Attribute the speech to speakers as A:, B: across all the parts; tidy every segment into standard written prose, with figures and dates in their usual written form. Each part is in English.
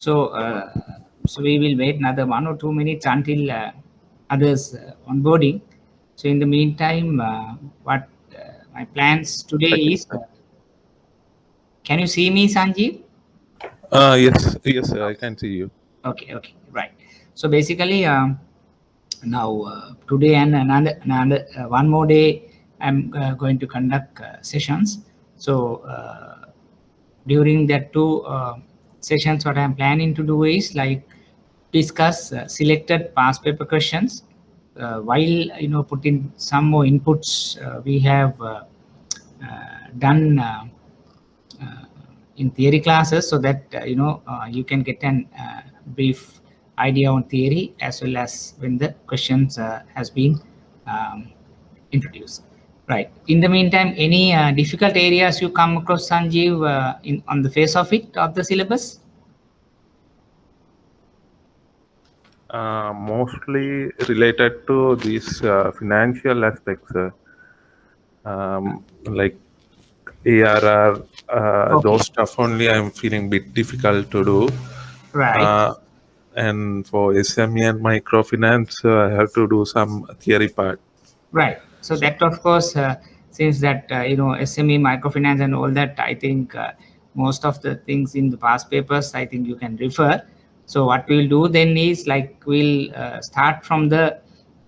A: So we will wait another 1 or 2 minutes until others onboarding. So in the meantime, what my plans today is, can you see me, Sanjeev?
B: Yes, I can see you.
A: Okay, right. So basically, now today and another one more day, I'm going to conduct sessions. So during that two sessions, what I'm planning to do is like discuss selected past paper questions, while putting some more inputs we have done in theory classes, so that you can get an brief idea on theory as well as when the questions has been um, introduced. Right. In the meantime, any difficult areas you come across, Sanjeev, on the face of it of the syllabus?
B: Mostly related to these financial aspects, like ARR,
A: Okay.
B: those stuff only I'm feeling bit difficult to do.
A: Right.
B: Uh, and for SME and microfinance, I have to do some theory part.
A: Right. So
B: So,
A: that, of course, since that SME, microfinance, and all that, I think most of the things in the past papers, I think you can refer. So what we'll do then is like we'll start from the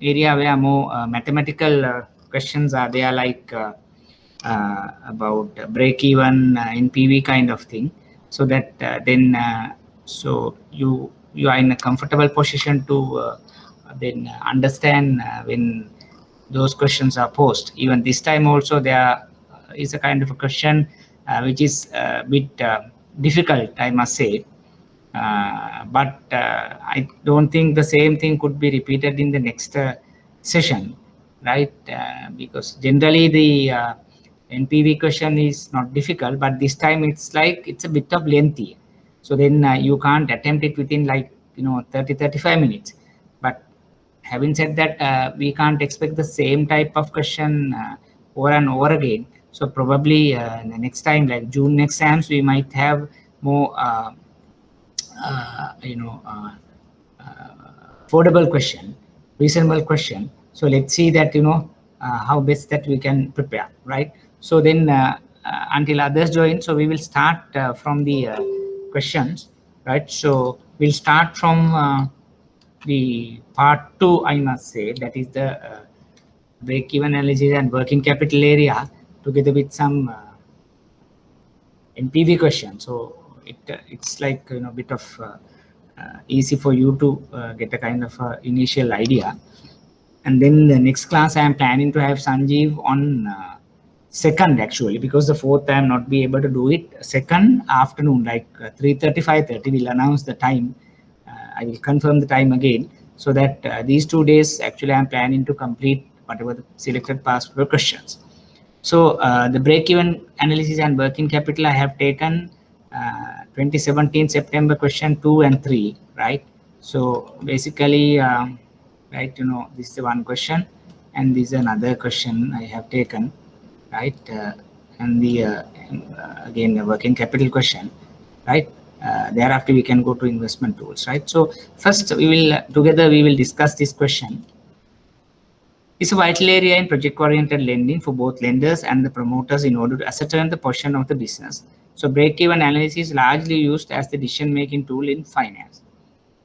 A: area where more mathematical questions are there, like about break even in PV kind of thing, so that then so you are in a comfortable position to then understand when those questions are posed. Even this time also there is a kind of a question which is a bit difficult, I must say. But I don't think the same thing could be repeated in the next session, right? Because generally the NPV question is not difficult, but this time it's a bit of lengthy. So then you can't attempt it within 30-35 minutes. But having said that, we can't expect the same type of question over and over again. So probably the next time, like June next times, we might have more uh, you know uh, affordable question, reasonable question. So let's see that how best that we can prepare, right? So then until others join, so we will start from the questions, right? So we'll start from the part two, I must say, that is the break-even analysis and working capital area, together with some NPV question. So it's like bit of easy for you to get a kind of initial idea. And then the next class I am planning to have Sanjeev on second, actually, because the fourth I am not be able to do it. Second afternoon, like 3:30, 5:30, we'll announce the time. I will confirm the time again, so that these 2 days actually I am planning to complete whatever the selected past paper questions. So the break-even analysis and working capital I have taken 2017 September question 2 and 3, right? So basically, right, this is the one question, and this is another question I have taken, right? And the again the working capital question, right? Thereafter we can go to investment tools, right? So first we will together we will discuss this question. It's a vital area in project-oriented lending for both lenders and the promoters in order to ascertain the portion of the business. So break-even analysis is largely used as the decision-making tool in finance.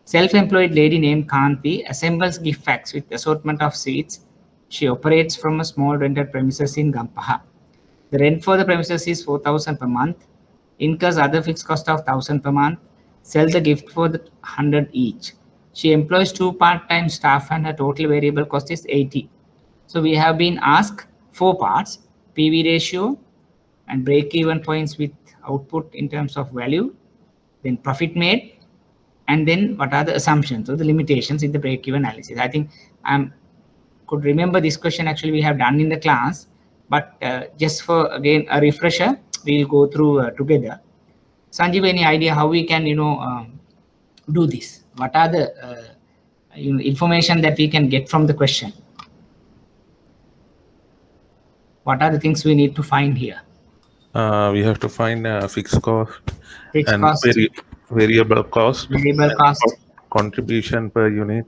A: Self-employed lady named Kanti assembles gift packs with assortment of sweets. She operates from a small rented premises in Gampaha. The rent for the premises is 4,000 per month. Incurs other fixed cost of 1,000 per month. Sell the gift for the 100 each. She employs 2 part-time staff and her total variable cost is 80. So we have been asked 4 parts: PV ratio and break-even points with output in terms of value, then profit made, and then what are the assumptions or the limitations in the break-even analysis. I think I could remember this question actually we have done in the class, but just for again a refresher, we'll go through together. Sanjeev, any idea how we can do this? What are the information that we can get from the question? What are the things we need to find here?
B: we have to find fixed cost
A: Fixed
B: and
A: cost,
B: variable cost
A: variable
B: and
A: cost.
B: contribution per unit.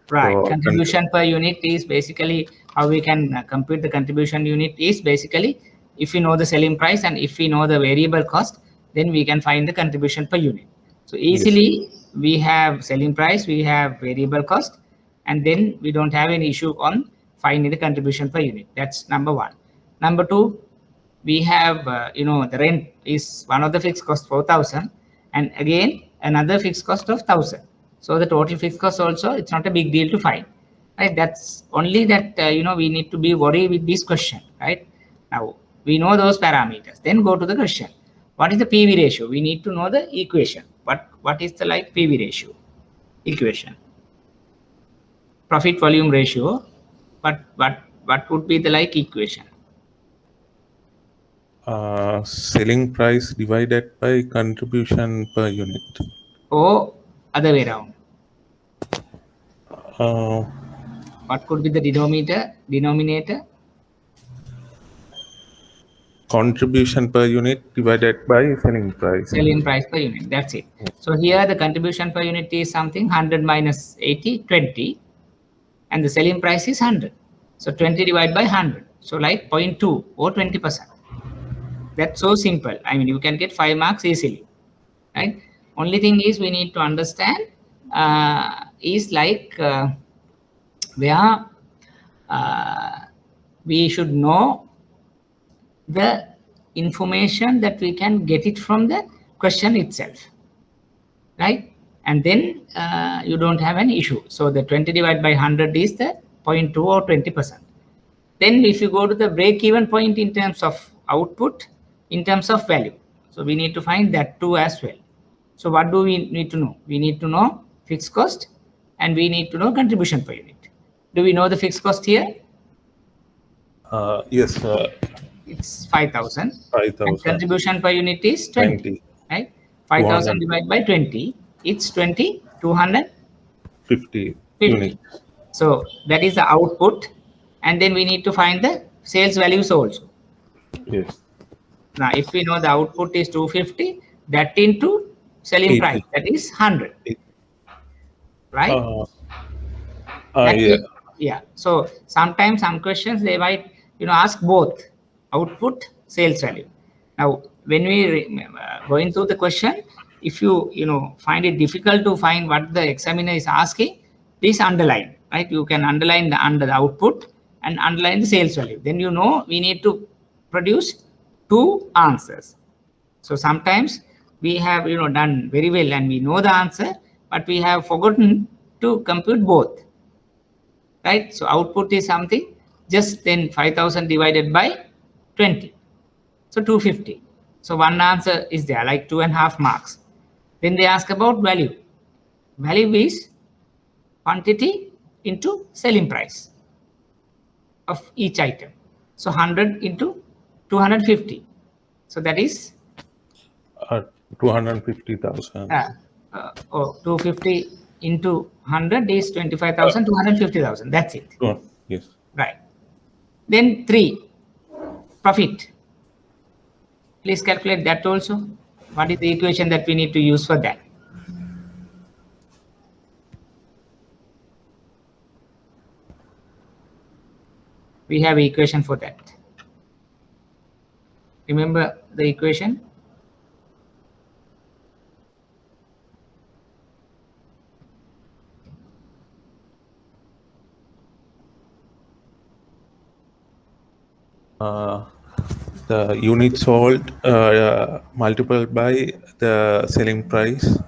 A: Right.
B: So,
A: Contribution per unit is basically how we can compute the contribution unit is basically if we know the selling price and if we know the variable cost, then we can find the contribution per unit. So easily we have selling price, we have variable cost, and then we don't have any issue on finding the contribution per unit. That's number one. Number two, we have, the rent is one of the fixed cost 4,000 and again another fixed cost of 1,000. So the total fixed cost also, it's not a big deal to find, right? That's only that, we need to be worried with this question, right? Now we know those parameters, then go to the question. What is the PV ratio? We need to know the equation. What is the like PV ratio equation? Profit volume ratio. What would be the like equation?
B: selling price divided by contribution per unit.
A: Or other way around?
B: Uh,
A: What could be the denominator?
B: Contribution per unit divided by selling price.
A: Selling price per unit. That's it. So here the contribution per unit is something 100 minus 80, 20. And the selling price is 100. So 20 divided by 100. So like 0.2 or 20%. That's so simple. I mean, you can get 5 marks easily, right? Only thing is we need to understand is like where we should know the information that we can get it from the question itself, right? And then you don't have an issue. So the 20 divided by 100 is the 0.2 or 20%. Then if you go to the break-even point in terms of output, in terms of value, so we need to find that too as well. So what do we need to know? We need to know fixed cost and we need to know contribution per unit. Do we know the fixed cost here?
B: Yes,
A: It's 5,000.
B: 5,000.
A: Contribution per unit is 20, right? 5,000 divided by 20, it's 20, 250
B: units.
A: So that is the output. And then we need to find the sales values also.
B: Yes.
A: Now, if we know the output is 250, that into selling
B: 80.
A: price, that is 100, right?
B: Yeah.
A: Yeah. So sometimes some questions they might ask both output, sales value. Now, when we going through the question, if you find it difficult to find what the examiner is asking, please underline, right? You can underline under the output and underline the sales value. Then we need to produce two answers. So sometimes we have done very well and we know the answer, but we have forgotten to compute both, right? So output is something, just then 5,000 divided by 20, so 250. So one answer is there, like 2.5 marks. Then they ask about value. Value is quantity into selling price of each item. So 100 into 250. So that is
B: 250,000.
A: 250 into 100 is 25,000, 250,000. That's it.
B: Yes.
A: Right. Then 3, profit. Please calculate that also. What is the equation that we need to use for that? We have equation for that. Remember the equation?
B: The unit sold multiplied by the selling price,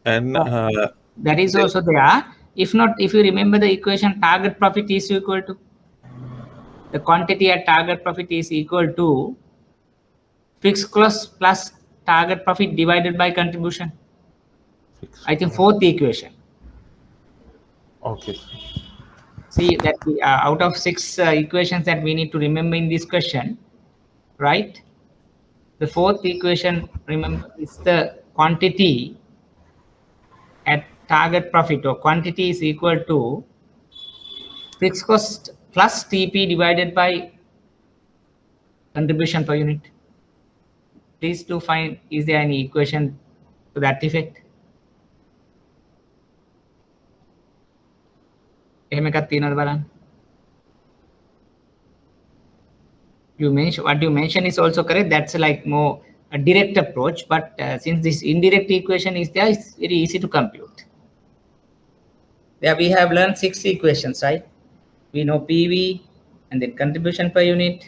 B: and
A: that is also there. If not, if you remember the equation, target profit is equal to the quantity at target profit is equal to fixed cost plus target profit divided by contribution. I think 4th equation.
B: Okay.
A: See that out of 6 equations that we need to remember in this question, right? The 4th equation, remember, is the quantity at target profit, or quantity is equal to fixed cost plus TP divided by contribution per unit. Please do find, is there any equation to that effect? එහෙම එකක් තියෙනවද බලන්න. What you mentioned is also correct. That's like more a direct approach, but since this indirect equation is there, it's very easy to compute. There we have learned 6 equations, right? We know PV and then contribution per unit,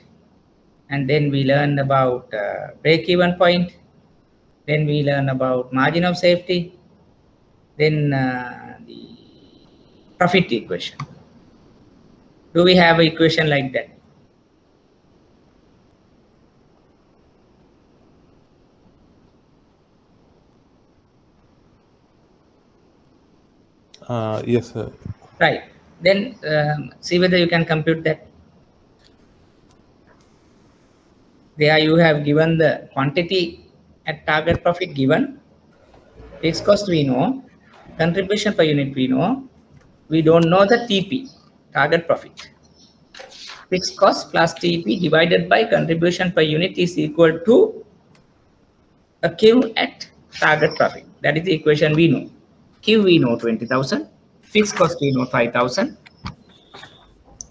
A: and then we learn about break-even point. Then we learn about margin of safety. Then the profit equation. Do we have an equation like that?
B: Yes, sir.
A: Right. Then see whether you can compute that. There you have given the quantity at target profit given. Fixed cost we know. Contribution per unit we know. We don't know the TP, target profit. Fixed cost plus TP divided by contribution per unit is equal to a Q at target profit. That is the equation we know. Q we know 20,000. Fixed cost we know 5,000.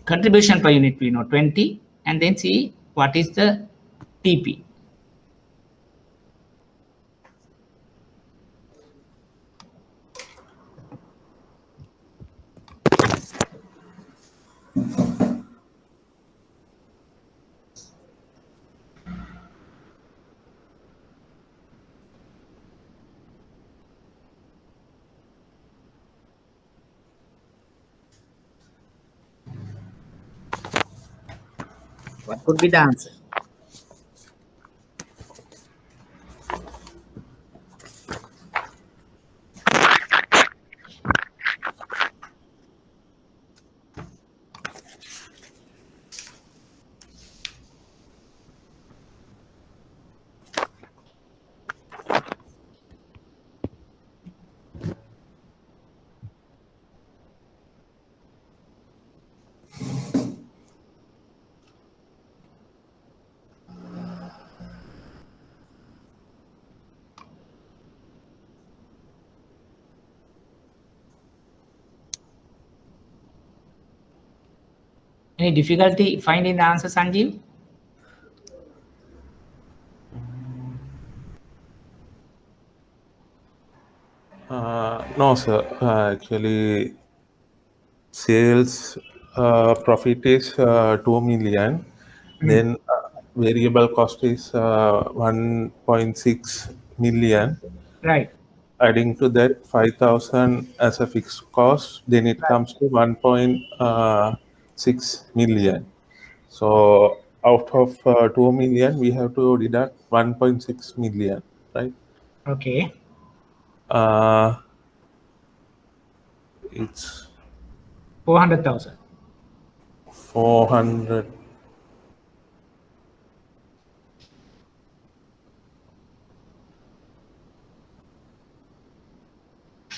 A: Contribution per unit we know 20. And then see what is the TP. What could be the answer? Any difficulty finding the answer, Sanjeev?
B: No, sir. Actually, sales profit is 2 million. Then variable cost is 1.6 million.
A: Right.
B: Adding to that 5,000 as a fixed cost, then it comes to 1.6 million. So out of 2 million, we have to deduct 1.6 million, right?
A: Okay.
B: It's
A: 400,000.
B: 400.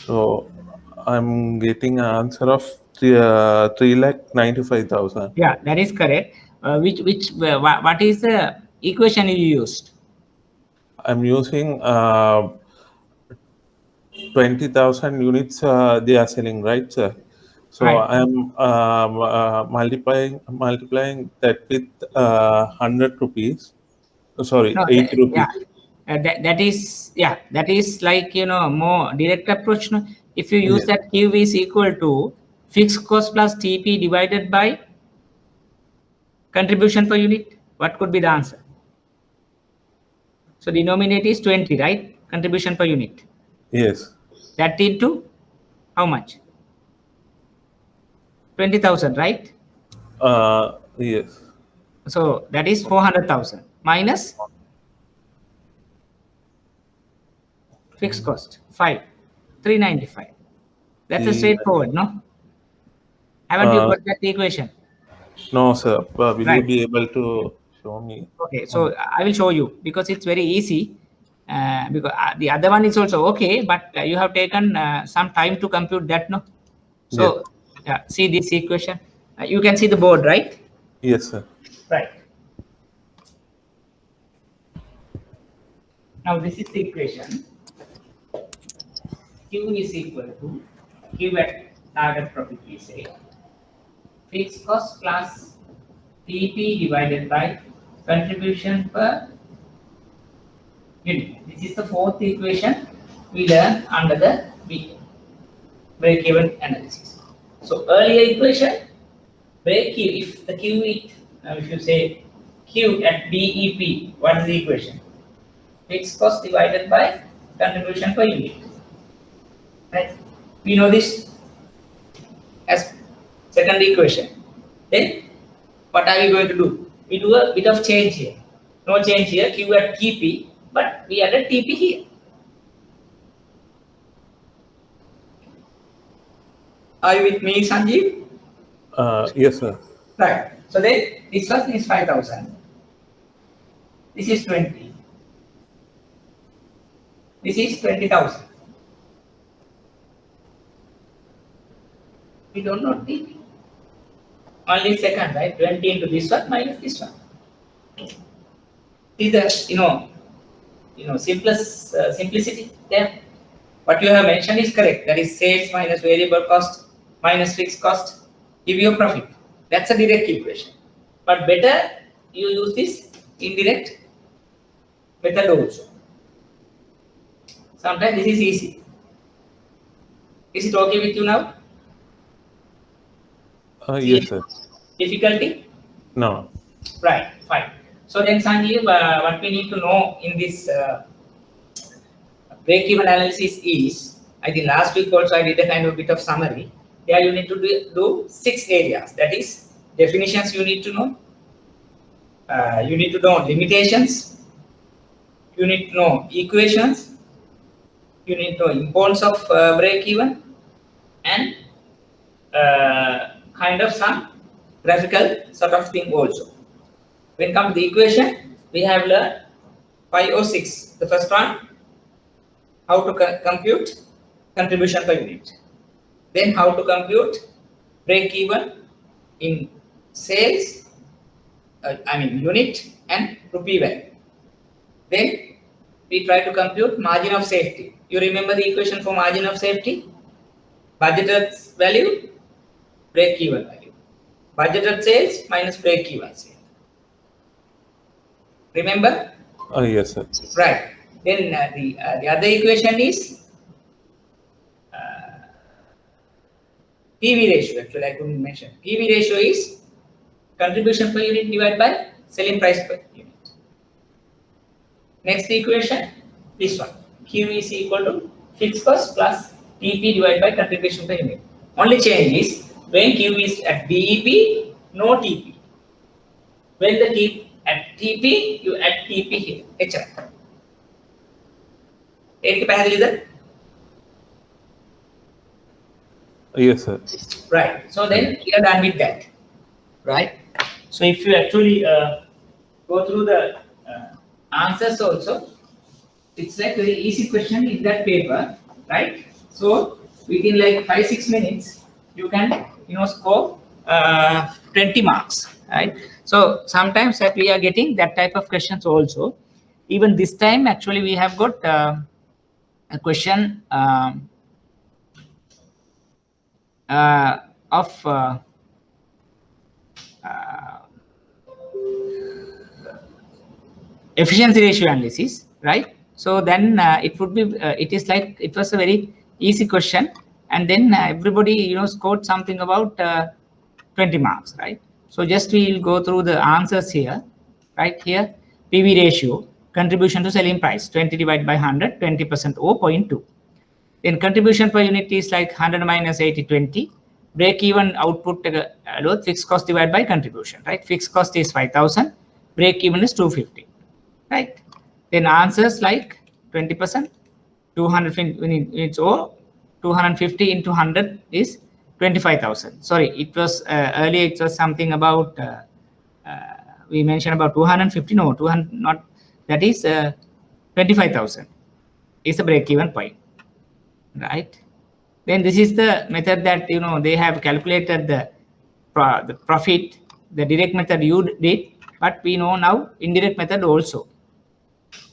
B: So I'm getting an answer of 3,95,000.
A: Yeah, that is correct. What is the equation you used?
B: I'm using 20,000 units they are selling, right, sir? So
A: Right.
B: I'm multiplying that with 100 rupees. Sorry,
A: No,
B: 80 rupees.
A: that is like more direct approach. No? If you use that Q is equal to fixed cost plus TP divided by contribution per unit, what could be the answer? So denominator is 20, right? Contribution per unit.
B: Yes.
A: That into how much? 20,000, right?
B: Yes.
A: So that is 400,000 minus fixed cost 395. That's a straightforward, no? Haven't you got that equation?
B: No, sir. Will you
A: Right.
B: be able to show me?
A: Okay, so I will show you because it's very easy. Because the other one is also okay, but you have taken some time to compute that, no? So see this equation. You can see the board, right?
B: Yes, sir.
A: Right. Now this is the equation. Q is equal to Q at target profit, we say, fixed cost plus TP divided by contribution per unit. This is the fourth equation we learn under the break-even analysis. So earlier equation, break-even, if the Q is, if you say Q at BEP, what is the equation? Fixed cost divided by contribution per unit. Right? We know this as second equation. Then what are we going to do? We do a bit of change here. No change here, Q at TP, but we added TP here. Are you with me, Sanjeev?
B: Yes, sir.
A: Right. So then this one is 5,000. This is 20. This is 20,000. We don't know TP. Only second, right? 20 into this one minus this one. See the simplicity there. What you have mentioned is correct. That is sales minus variable cost minus fixed cost give you a profit. That's a direct equation. But better you use this indirect method also. Sometimes this is easy. Is it okay with you now?
B: Yes, sir.
A: Difficulty?
B: No.
A: Right, fine. So then, Sanjeev, what we need to know in this break-even analysis is, I think last week also I did a kind of bit of summary. There you need to do 6 areas. That is, definitions you need to know. You need to know limitations. You need to know equations. You need to know importance of break-even, and kind of some graphical sort of thing also. When it comes to the equation, we have learned 5 or 6. The first one, how to compute contribution per unit. Then how to compute break even in sales, unit and rupee value. Then we try to compute margin of safety. You remember the equation for margin of safety? Budgeted value, break even value. Budgeted sales minus break even sales. Remember?
B: Yes, sir.
A: Right. Then the other equation is PV ratio. Actually, I couldn't mention. PV ratio is contribution per unit divided by selling price per unit. Next equation, this one. Q is equal to fixed cost plus TP divided by contribution per unit. Only change is when Q is at BEP, no TP. When the T at TP, you add TP here. HR.
B: Yes, sir.
A: Right. So then we are done with that. Right. So if you actually go through the answers also, it's like very easy question in that paper, right? So within like 5-6 minutes, you can score 20 marks, right? So sometimes that we are getting that type of questions also. Even this time, actually, we have got a question of efficiency ratio analysis, right? So then it would be it is like it was a very easy question, and then everybody scored something about 20 marks, right? So just we will go through the answers here, right? Here PV ratio, contribution to selling price, 20 divided by 100, 20%, 0.2. Then contribution per unit is like 100 minus 80, 20. Break even output fixed cost divided by contribution, right? Fixed cost is 5,000, break even is 250, right? Then answers like 20%, 200 units, or 250 into 100 is 25,000. Sorry, it was earlier it was something about we mentioned about 250. No, 200 not. That is 25,000 is the break-even point, right? Then this is the method that they have calculated the profit. The direct method you did, but we know now indirect method also.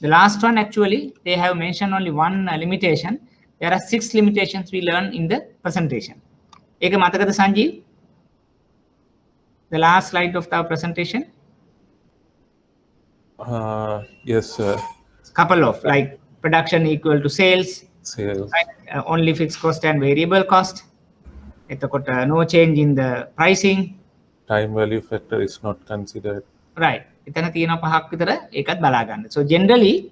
A: The last one, actually, they have mentioned only one limitation, there are 6 limitations we learn in the presentation. Eka matakada Sanjeev? The last slide of our presentation.
B: Yes, sir.
A: Couple of like production equal to sales.
B: Sales.
A: Right? Only fixed cost and variable cost. No change in the pricing.
B: Time value factor is not considered.
A: Right. So generally,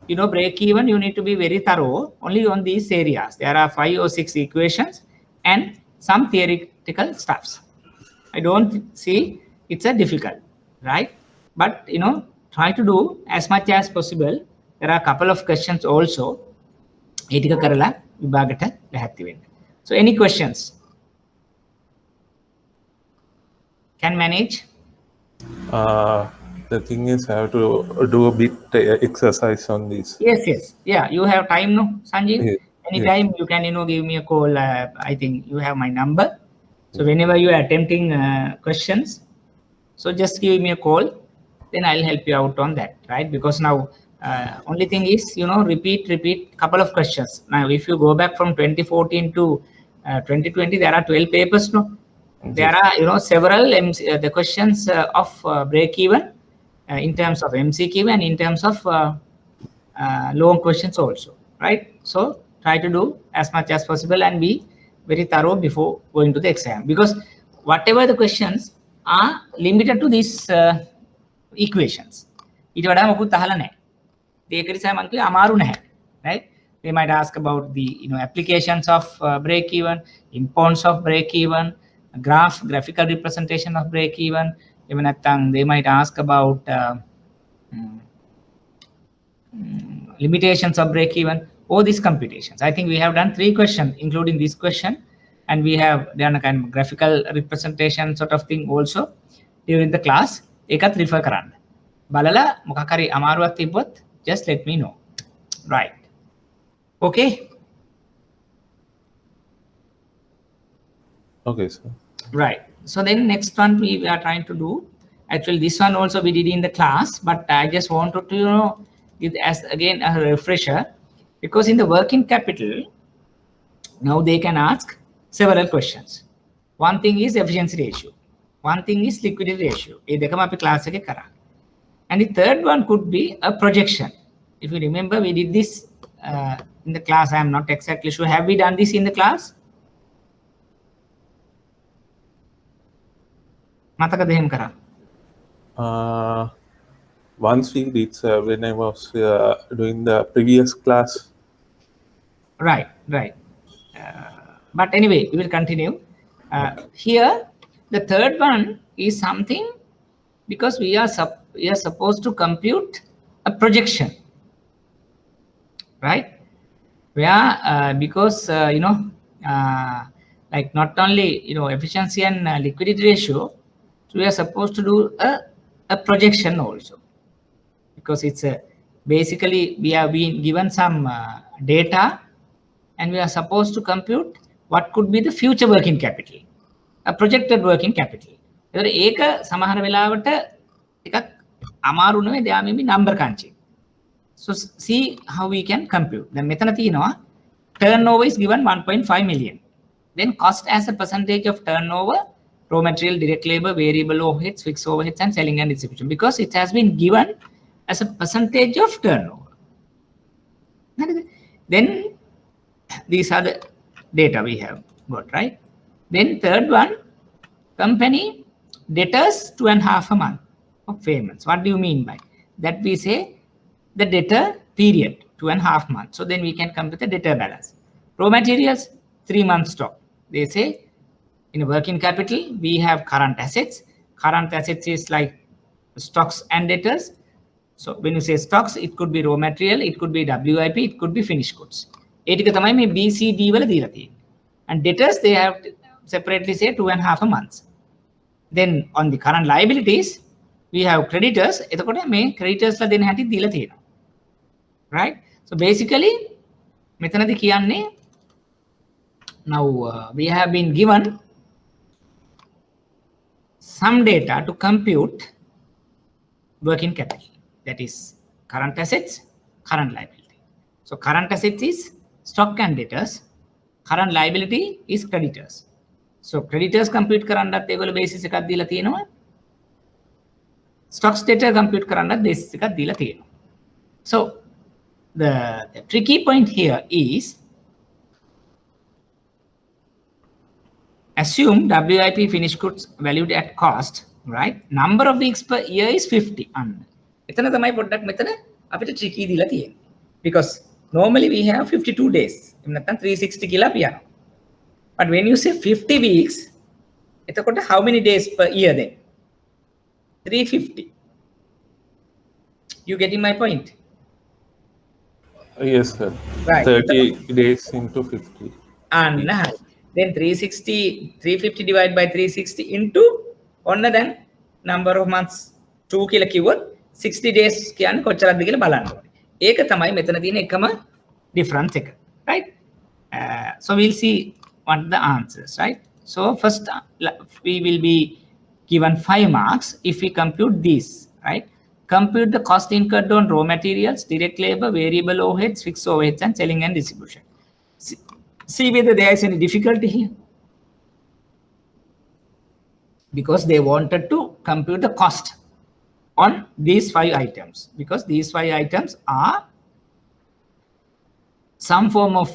A: break even, you need to be very thorough only on these areas. There are 5 or 6 equations and some theoretical stuffs. I don't see it's a difficult, right? But try to do as much as possible. There are a couple of questions also. So any questions? Can manage?
B: The thing is, I have to do a bit exercise on this.
A: Yes. Yeah, you have time, no, Sanjeev?
B: Yes.
A: Anytime you can, give me a call. I think you have my number. So whenever you are attempting questions, so just give me a call. Then I'll help you out on that, right? Because now only thing is, repeat couple of questions. Now, if you go back from 2014 to 2020, there are 12 papers, no? There are, several the questions of break even in terms of MCQ and in terms of long questions also, right? So try to do as much as possible and be very thorough before going to the exam, because whatever the questions are limited to these equations. Right? They might ask about the applications of break even, importance of break even, graphical representation of break even. Even they might ask about limitations of break even, all these computations. I think we have done 3 questions, including this question, and we have done a kind of graphical representation sort of thing also during the class. Ekat refer karan. Balala mukakari amaruak tibot, just let me know. Right. Okay.
B: Okay, sir.
A: Right. So then next one we are trying to do. Actually, this one also we did in the class, but I just wanted to give as again a refresher, because in the working capital, now they can ask several questions. One thing is efficiency ratio. One thing is liquidity ratio. And the third one could be a projection. If you remember, we did this in the class. I am not exactly sure. Have we done this in the class?
B: Once we did, when I was doing the previous class.
A: Right. But anyway, we will continue. Here, the third one is something, because we are supposed to compute a projection, right? Where because like not only efficiency and liquidity ratio, so we are supposed to do a projection also, because it's basically we have been given some data and we are supposed to compute what could be the future working capital, a projected working capital. There may be number kanchi. So see how we can compute. The method turnover is given 1.5 million. Then cost as a percentage of turnover, raw material, direct labor, variable overheads, fixed overheads, and selling and distribution, because it has been given as a percentage of turnover. Then these are the data we have got, right? Then third one, company debtors 2.5 months of payments. What do you mean by that? We say the debtor period 2.5 months. So then we can come to the debtor balance. Raw materials 3 months stock. They say in working capital we have current assets. Current assets is like stocks and debtors. So when you say stocks, it could be raw material, it could be WIP, it could be finished goods. B, C, D. And debtors, they have to separately say 2.5 months. Then on the current liabilities, we have creditors. Creditors right? So basically, now we have been given some data to compute working capital. That is current assets, current liability. So current assets is stock and debtors, current liability is creditors. So creditors compute කරන්නත් ඒගොල්ලෝ basis එකක් දීලා තියෙනවා. Stocks debtor compute කරන්නත් basis එකක් දීලා තියෙනවා. So the tricky point here is assume WIP finished goods valued at cost, right? Number of weeks per year is 50. එතන තමයි පොඩ්ඩක් මෙතන අපිට tricky දීලා තියෙන්නේ. Because normally we have 52 days. එහෙම නැත්නම් 360 කියලා අපි යනවා. But when you say 50 weeks, එතකොට how many days per year then? 350. You getting my point?
B: Yes, sir.
A: Right.
B: 30 days into 50.
A: And then 350 divided by 360 into only then number of months 2 කියලා කිව්වොත් 60 days කියන්නේ කොච්චරද කියලා බලන්න ඕනේ. ඒක තමයි මෙතන තියෙන එකම difference එක. Right? So we'll see what the answers, right? So first we will be given 5 marks if we compute these, right? Compute the cost incurred on raw materials, direct labor, variable overheads, fixed overheads, and selling and distribution. See whether there is any difficulty here. Because they wanted to compute the cost on these 5 items. Because these 5 items are some form of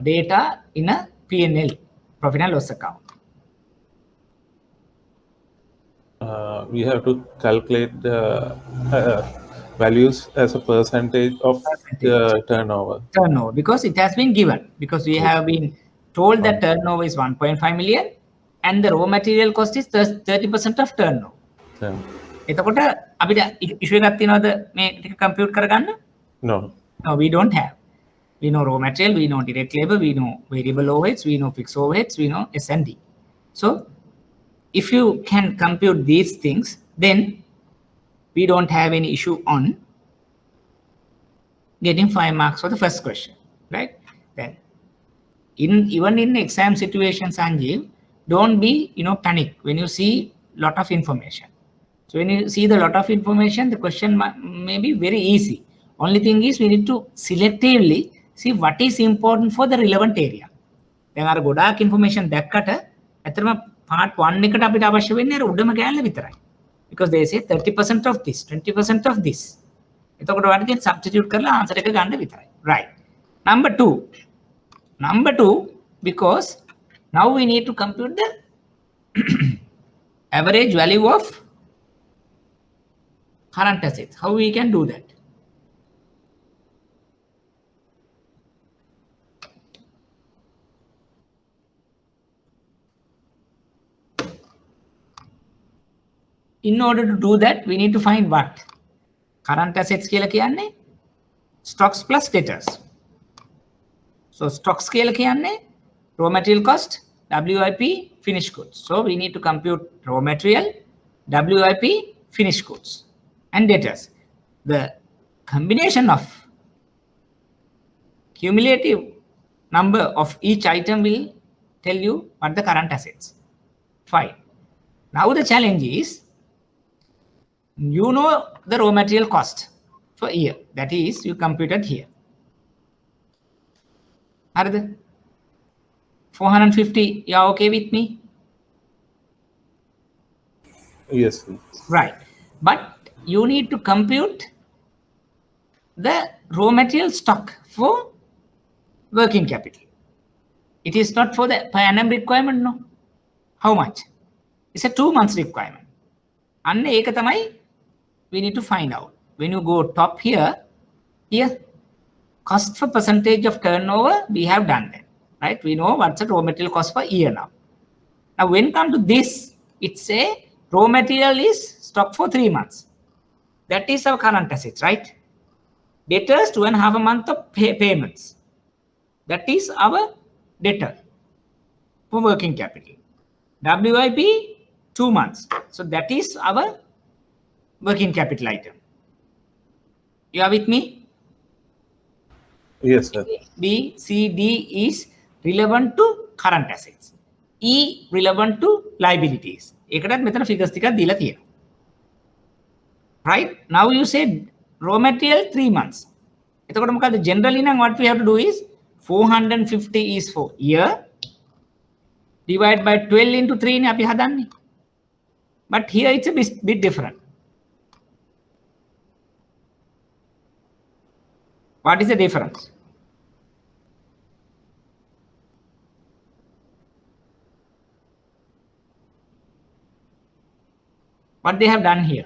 A: data in a P&L, profit and loss account.
B: We have to calculate the values as a percentage of the turnover.
A: Turnover, because it has been given. Because we have been told that turnover is 1.5 million and the raw material cost is 30% of turnover.
B: Yeah.
A: එතකොට අපිට issue එකක් තියනවද මේ ටික compute කරගන්න?
B: No.
A: No, we don't have. We know raw material, we know direct labor, we know variable overheads, we know fixed overheads, we know S&D. So if you can compute these things, then we don't have any issue on getting 5 marks for the first question, right? Then even in exam situations, Sanjeev, don't be panic when you see lot of information. So when you see the lot of information, the question may be very easy. Only thing is we need to selectively see what is important for the relevant area. දැන් අර ගොඩාක් information දැක්කට ඇත්තටම part 1 එකට අපිට අවශ්‍ය වෙන්නේ අර උඩම කෑල්ල විතරයි. Because they say 30% of this, 20% of this. එතකොට ඔයාලට දැන් substitute කරලා answer එක ගන්න විතරයි. Right. Number 2, because now we need to compute the average value of current assets. How we can do that? In order to do that, we need to find what? Current assets කියලා කියන්නේ stocks plus debtors. So stocks කියලා කියන්නේ raw material cost, WIP, finished goods. So we need to compute raw material, WIP, finished goods, and debtors. The combination of cumulative number of each item will tell you what the current assets. Fine. Now the challenge is, you know the raw material cost for year. That is, you computed here. Are they 450? You are okay with me?
B: Yes.
A: Right. But you need to compute the raw material stock for working capital. It is not for the per annum requirement, no. How much? It's a 2 months requirement. And ඒක තමයි we need to find out. When you go top here, cost for percentage of turnover, we have done that, right? We know what's the raw material cost per year now. Now, when come to this, it's a raw material is stock for 3 months. That is our current assets, right? Debtors 2.5 months of payments. That is our debtor for working capital. WIP 2 months. So that is our working capital item. You are with me?
B: Yes, sir.
A: B, C, D is relevant to current assets. E relevant to liabilities. එකටත් මෙතන figures ටිකක් දීලා තියෙනවා. Right? Now you said raw material 3 months. එතකොට මොකද generally නම් what we have to do is 450 is for year. Divide by 12 into 3 ne api hadanne. But here it's a bit different. What is the difference? What they have done here?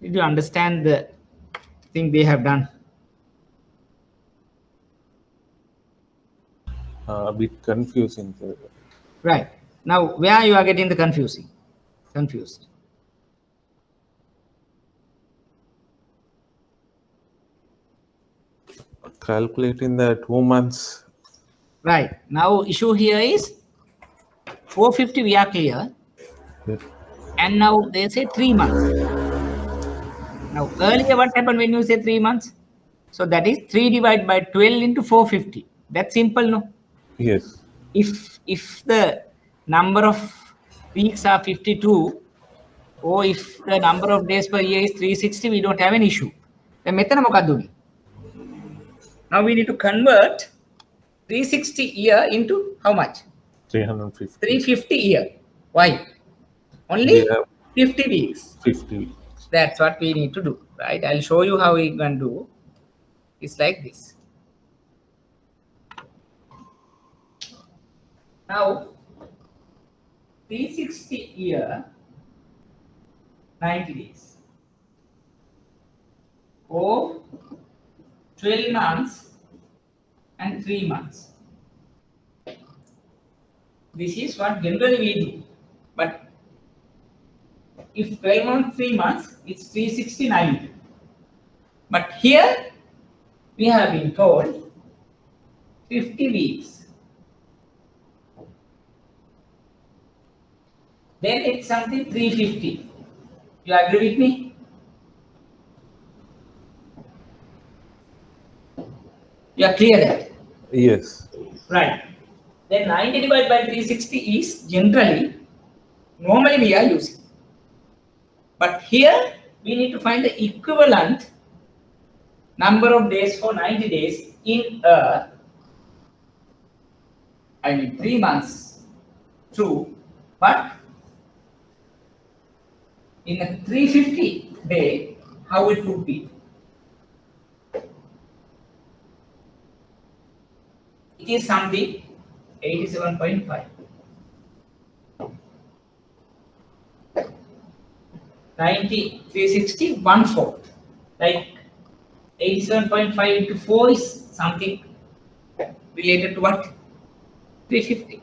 A: Did you understand the thing they have done?
B: A bit confusing.
A: Right. Now, where you are getting the confused?
B: Calculating the 2 months.
A: Right. Now, issue here is 450 we are clear. And now they say 3 months. Now, earlier what happened when you say 3 months? So that is 3 divided by 12 into 450. That's simple, no?
B: Yes.
A: If the number of weeks are 52, or if the number of days per year is 360, we don't have an issue. Then now we need to convert 360 year into how much?
B: 350.
A: 350 year. Why? Only 50 weeks.
B: 50 weeks.
A: That's what we need to do, right? I'll show you how we can do. It's like this. Now, 360 year, 90 days. Or 12 months and 3 months. This is what generally we do. But if 12 months, 3 months, it's 369. But here we have been told 50 weeks. Then it's something 350. You agree with me? You are clear that?
B: Yes.
A: Right. Then 90 divided by 360 is generally, normally we are using. But here we need to find the equivalent number of days for 90 days in 3 months. True. But in a 350 day, how it would be? It is something 87.5. 90, 360, 1/4. Like 87.5 into 4 is something related to what? 350.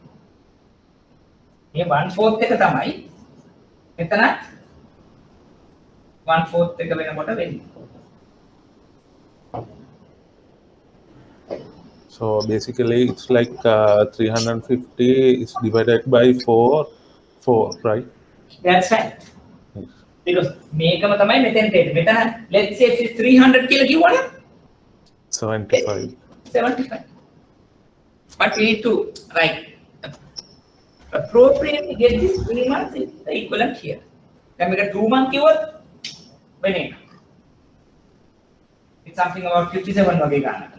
A: Here 1/4 එක තමයි. මෙතන 1/4 එක වෙනකොට වෙන්නේ.
B: So basically it's like 350 is divided by 4, right?
A: That's right. Because මේකම තමයි මෙතෙන්ට එන්නේ. මෙතන let's say if it's 300 කියලා කිව්වනම්
B: 75.
A: 75. But we need to appropriately get this 3 months is the equivalent here. Then we get 2 months කිව්වොත් වෙන්නේ. It's something about 57 වගේ ගන්නක්.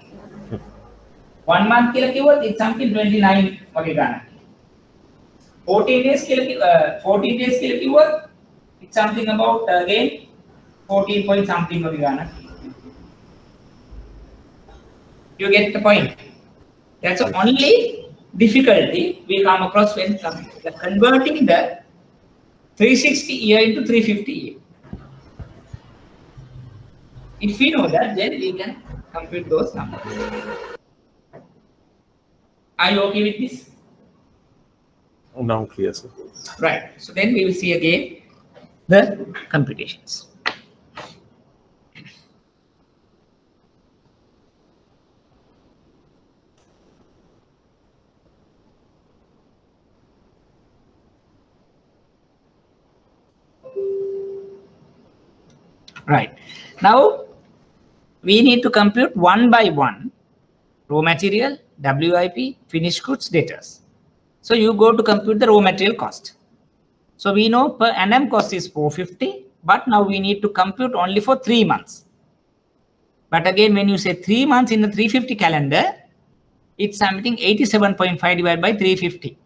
A: 1 month කියලා කිව්වොත් it's something 29 වගේ ගන්නක්. 14 days කියලා කිව්වොත් it's something about again 14 point something වගේ ගන්නක්. You get the point? That's the only difficulty we come across when converting the 360 year into 350 year. If we know that, then we can compute those numbers. Are you okay with this?
B: Now clear, sir.
A: Right. So then we will see again the computations. Right. Now we need to compute one by one raw material, WIP, finished goods, debtors. So you go to compute the raw material cost. So we know per annum cost is 450 but now we need to compute only for 3 months. But again, when you say 3 months in the 350 calendar, it's something 87.5 divided by 350.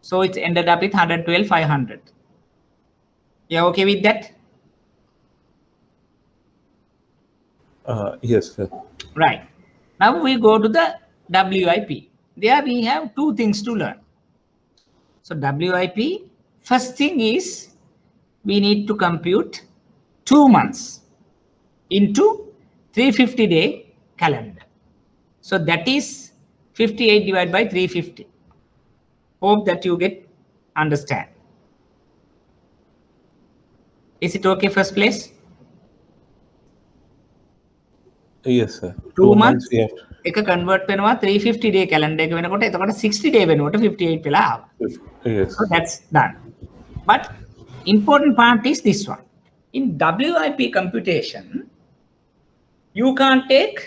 A: So it's ended up with 112,500. Yeah, okay with that?
B: Yes, sir.
A: Right. Now we go to the WIP. There we have two things to learn. So WIP, first thing is we need to compute 2 months into 350-day calendar. So that is 58 divided by 350. Hope that you understand. Is it okay first place?
B: Yes, sir.
A: 2 months.
B: Yeah.
A: එක convert වෙනවා 350 day calendar එක වෙනකොට එතකොට 60 day වෙනකොට 58 වෙලා ආවා.
B: Yes.
A: So that's done. But important part is this one. In WIP computation, you can't take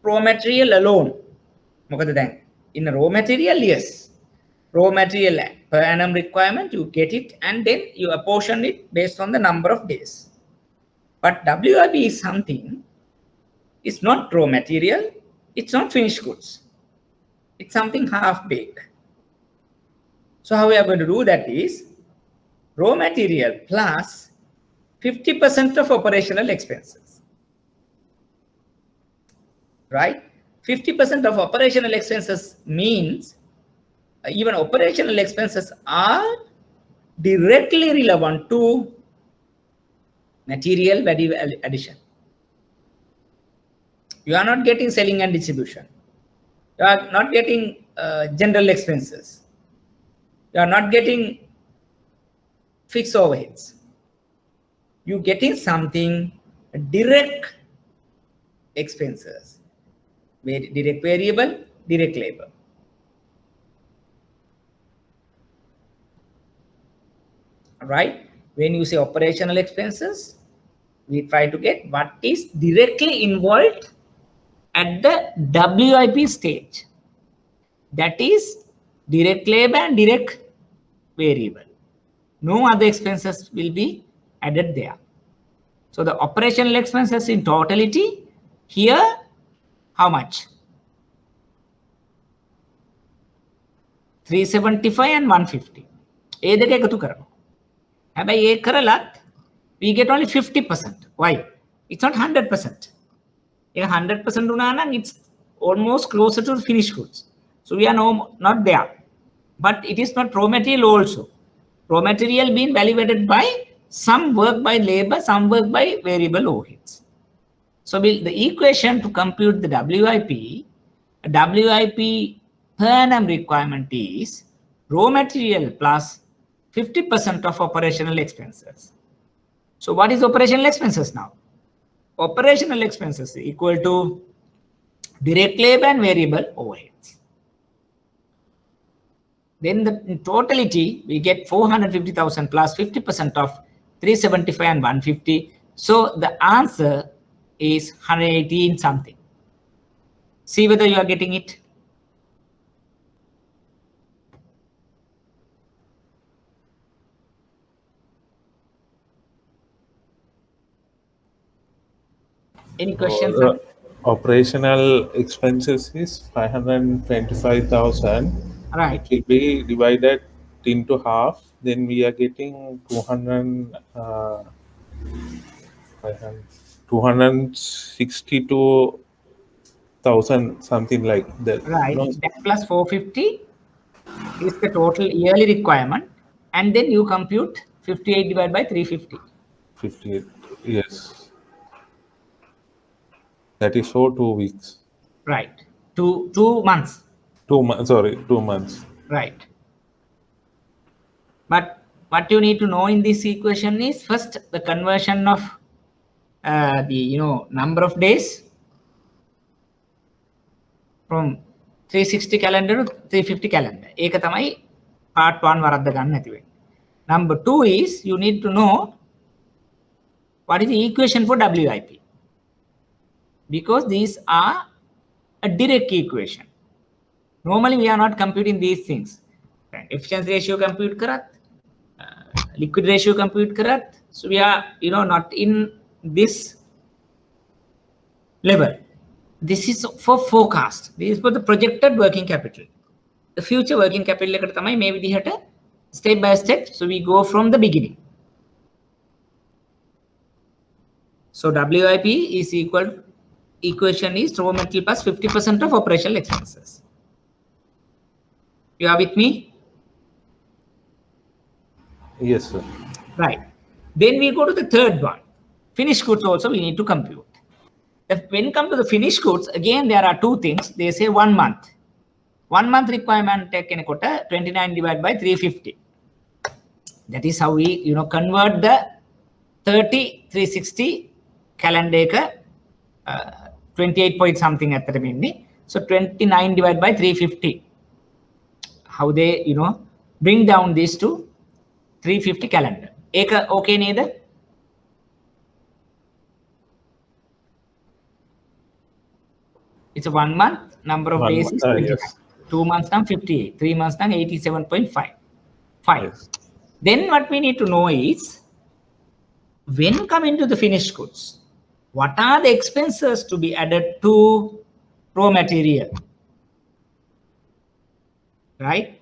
A: raw material alone. මොකද දැන් in a raw material, yes. Raw material per annum requirement, you get it and then you apportion it based on the number of days. But WIP is something, it's not raw material, it's not finished goods. It's something half-baked. So how we are going to do that is raw material plus 50% of operational expenses. Right? 50% of operational expenses means even operational expenses are directly relevant to material value addition. You are not getting selling and distribution. You are not getting general expenses. You are not getting fixed overheads. You getting something direct expenses, direct variable, direct labor. Right? When you say operational expenses, we try to get what is directly involved at the WIP stage. That is direct labor and direct variable. No other expenses will be added there. So the operational expenses in totality here, how much? 375 and 150. ඒ දෙක එකතු කරනවා. හැබැයි ඒ කරලත් we get only 50%. Why? It's not 100%. If 100% වුණා නම් it's almost closer to finished goods. So we are not there. But it is not raw material also. Raw material being validated by some work by labor, some work by variable overheads. So the equation to compute the WIP per annum requirement is raw material plus 50% of operational expenses. So what is operational expenses now? Operational expenses equal to direct labor and variable overheads. Then in totality, we get 450,000 plus 50% of 375 and 150. So the answer is 118 something. See whether you are getting it. Any questions?
B: Operational expenses is 525,000.
A: Right.
B: It will be divided into half. Then we are getting 262,000, something like that.
A: Right.
B: No?
A: That plus 450 is the total yearly requirement. And then you compute 58 divided by 350.
B: 58, yes. That is for 2 weeks.
A: Right. 2 months.
B: 2 months, sorry, 2 months.
A: Right. But what you need to know in this equation is first the conversion of the number of days from 360 calendar to 350 calendar. ඒක තමයි part 1 වරද්ද ගන්න නැති වෙන්නේ. Number 2 is you need to know what is the equation for WIP, because these are a direct equation. Normally we are not computing these things. Efficiency ratio compute කරත් liquid ratio compute karat. So we are, not in this level. This is for forecast. This is for the projected working capital. The future working capital eකට තමයි මේ විදිහට step by step. So we go from the beginning. So WIP is equal, equation is raw material plus 50% of operational expenses. You are with me?
B: Yes, sir.
A: Right. Then we go to the third one. Finished goods also we need to compute. When come to the finished goods, again there are two things. They say 1 month. 1 month requirement take 29 divided by 350. That is how we convert the 30 360 calendar 28 point something at the minute. So 29 divided by 350. How they bring down this to 350 calendar. Okay neither. It's a 1 month, number of days is 29.
B: Yes.
A: 2 months now 58, 3 months now 87.5.
B: Yes.
A: Then what we need to know is, when coming to the finished goods, what are the expenses to be added to raw material? Right?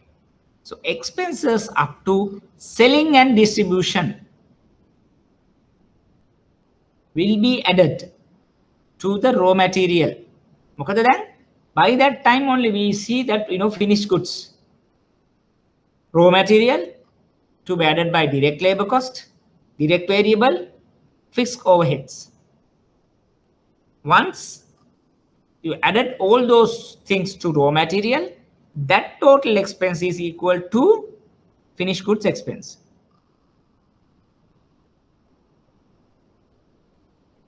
A: So expenses up to selling and distribution will be added to the raw material. By that time only we see that finished goods, raw material to be added by direct labor cost, direct variable, fixed overheads. Once you added all those things to raw material, that total expense is equal to finished goods expense.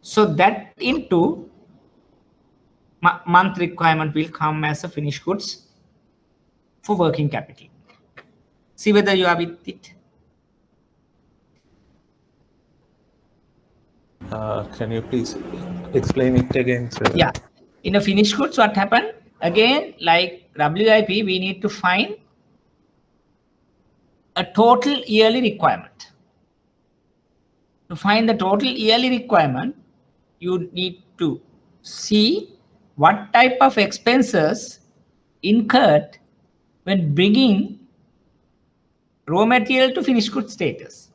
A: So that into month requirement will come as a finished goods for working capital. See whether you are with it.
B: Can you please explain it again, sir?
A: Yeah. In a finished goods, what happened? Again, like WIP, we need to find a total yearly requirement. To find the total yearly requirement, you need to see what type of expenses incurred when bringing raw material to finished goods status.